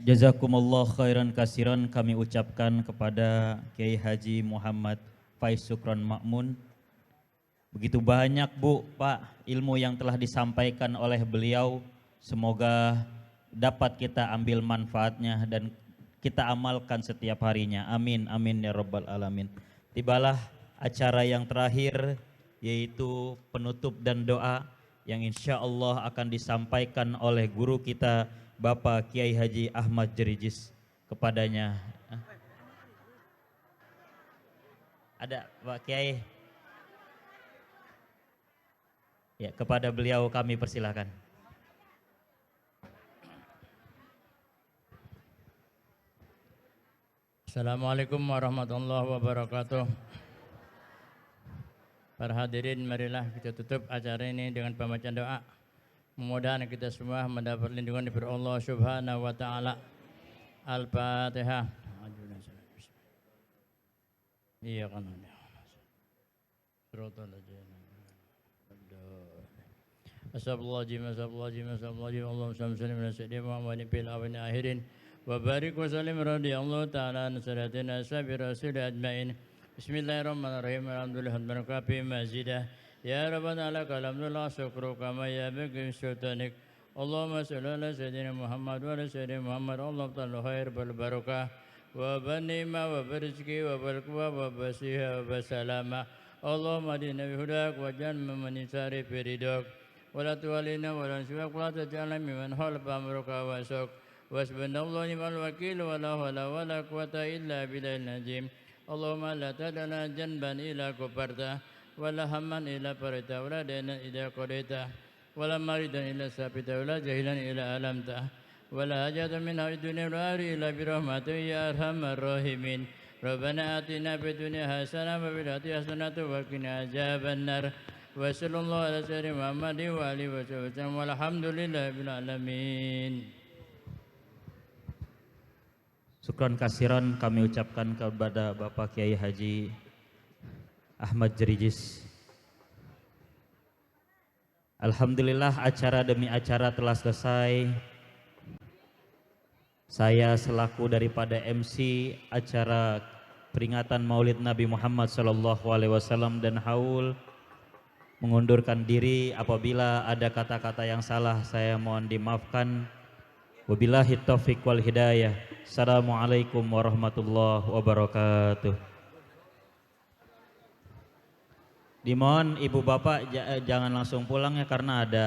Jazakumullah khairan kasiran kami ucapkan kepada Kiai Haji Muhammad Faiz Sukron Ma'mun. Begitu banyak Bu, Pak, ilmu yang telah disampaikan oleh beliau. Semoga dapat kita ambil manfaatnya dan kita amalkan setiap harinya. Amin, amin ya rabbal alamin. Tibalah acara yang terakhir, yaitu penutup dan doa yang insya Allah akan disampaikan oleh guru kita Bapak Kiai Haji Ahmad Jerijis. Kepadanya ada Pak Kiai. Ya, kepada beliau kami persilahkan. Assalamualaikum warahmatullahi wabarakatuh. Para hadirin, marilah kita tutup acara ini dengan pembacaan doa. Mudah-mudahan kita semua mendapat lindungan dari Allah Subhanahu wa taala. Al-Fatihah. Iya kan. Astagfirullahaladzim, Allahumma salli ala sayyidina Muhammadin fil awwalin akhirin wa barik wa sallim radhiyallahu ta'ala an salatina ashabi rasul ajmain. Bismillahirrahmanirrahim. Alhamdulillah rabbil mazidah. Ya Rabbana lakal hamdulillah syukru kama ya bagi sultanik. Allahumma salli ala sayyidina Muhammad wa ala sayyidina Muhammad. Allahumma ta'ala khair wal barakah wa banima wa barizki wa balqwa wa basiha wa basalama. Allahumma adina bihudak wa janna man isari firidak. Wala tuwalina wala nusibak wala taj'alna mimman khalfa amruka wa sok. Wasbunallahu ni'mal wakil wa la hawla wa la quwata illa billahil azim. Allahumma la tad'ana janban ila kubarta wala hamman ila farita wala dainan ila qadaita wala maridan ila sabita wala jahilan ila alamta wala hajatan min haid dunya wal akhirati illa bi rahmatika ya arhamar rahimin. Rabbana atina fid dunya hasanah wa fil akhirati hasanah wa qina adzabannar. Wa sallallahu ala sayyidina Muhammadin wa alihi wa sallam walhamdulillahil alamin. Syukran kasiran kami ucapkan kepada Bapak Kiai Haji Ahmad Jerijis. Alhamdulillah acara demi acara telah selesai. Saya selaku daripada MC acara peringatan Maulid Nabi Muhammad SAW dan haul mengundurkan diri. Apabila ada kata-kata yang salah saya mohon dimaafkan. Wabillahi taufiq wal hidayah. Assalamualaikum warahmatullahi wabarakatuh. Dimohon ibu bapak jangan langsung pulang ya, karena ada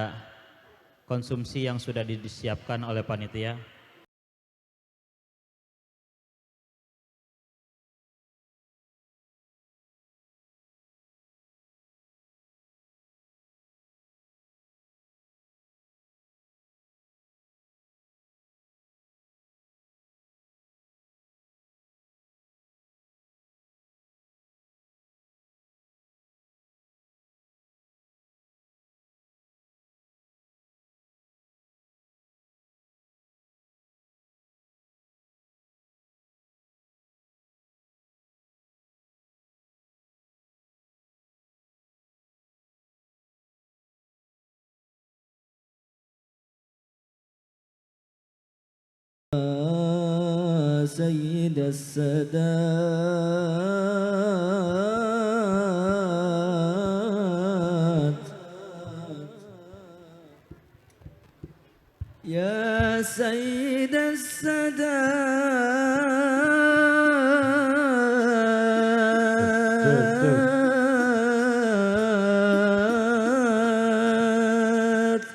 konsumsi yang sudah disiapkan oleh panitia. سيد السادات يا سيد السادات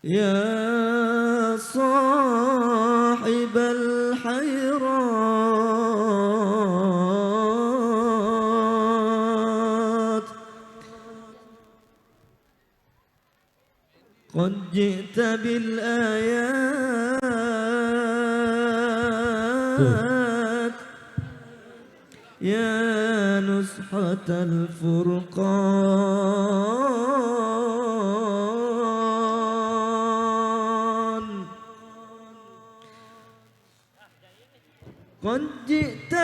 يا صاحب الحيرات قد جئت بالآيات يا نسحة الفرقان قد جئت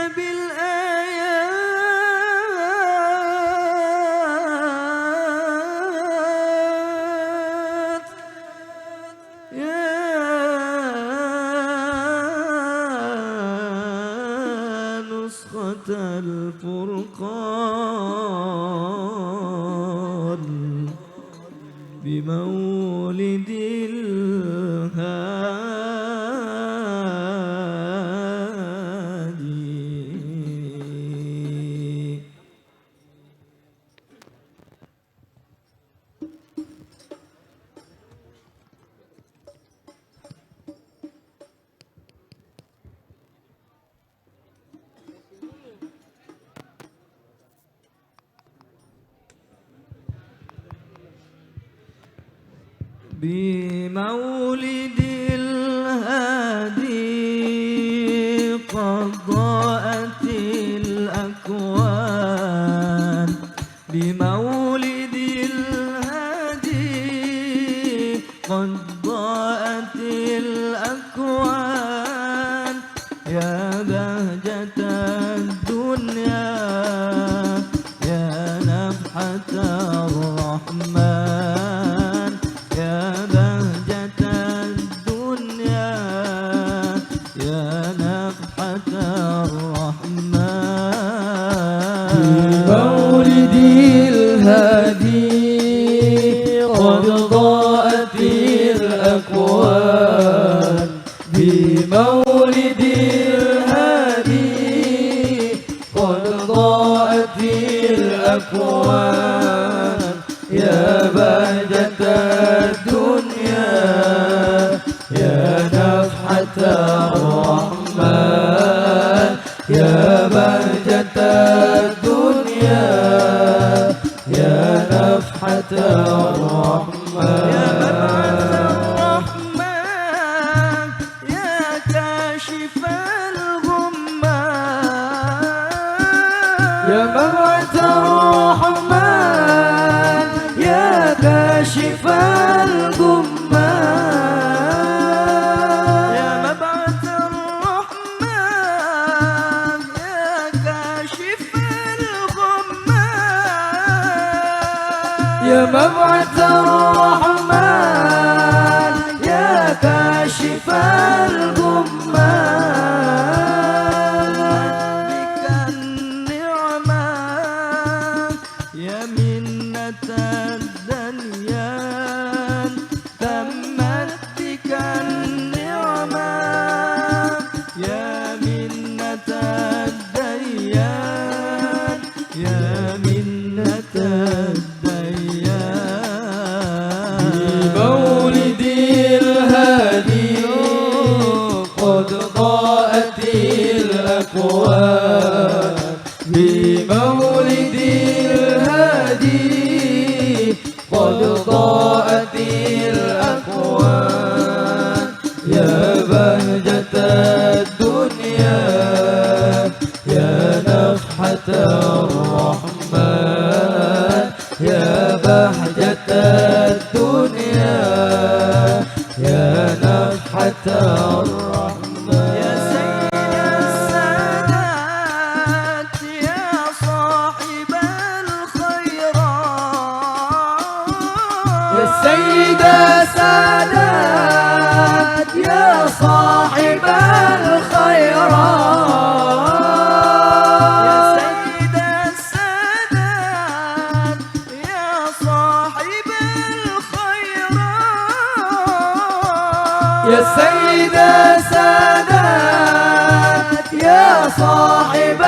بالآيات يا نسخة الفرقان بمولد الهادي بمولد الهادي قد ضاءت الأكوان بمولد الهادي قد ضاءت الأكوان يا بهجة الدنيا يا نفحة الرحمن يا بهجة الدنيا يا نفحة الرحمن بمولد الهادي قد ضاءت الأكوان بمولد الهادي قد ضاءت الأكوان يا بهجة الدنيا يا نفحة الرحمن يا بهجة الدنيا يا نفحة الرحمن يا مبعث الرحمن يا كاشف الغمان يا مبعث الرحمن يا كاشف الغمان يا مبعث الرحمن يا كاشف الغمان يا مبعث الرحمن يا كاشف الغمان بك النعمة يا منة الدنيان الدنيا يا نفحة الرحمن يا سيد السادات يا صاحب الخيرات يا سيد السادات يا صاحب الخيرات يا سيد السادات يا صاحب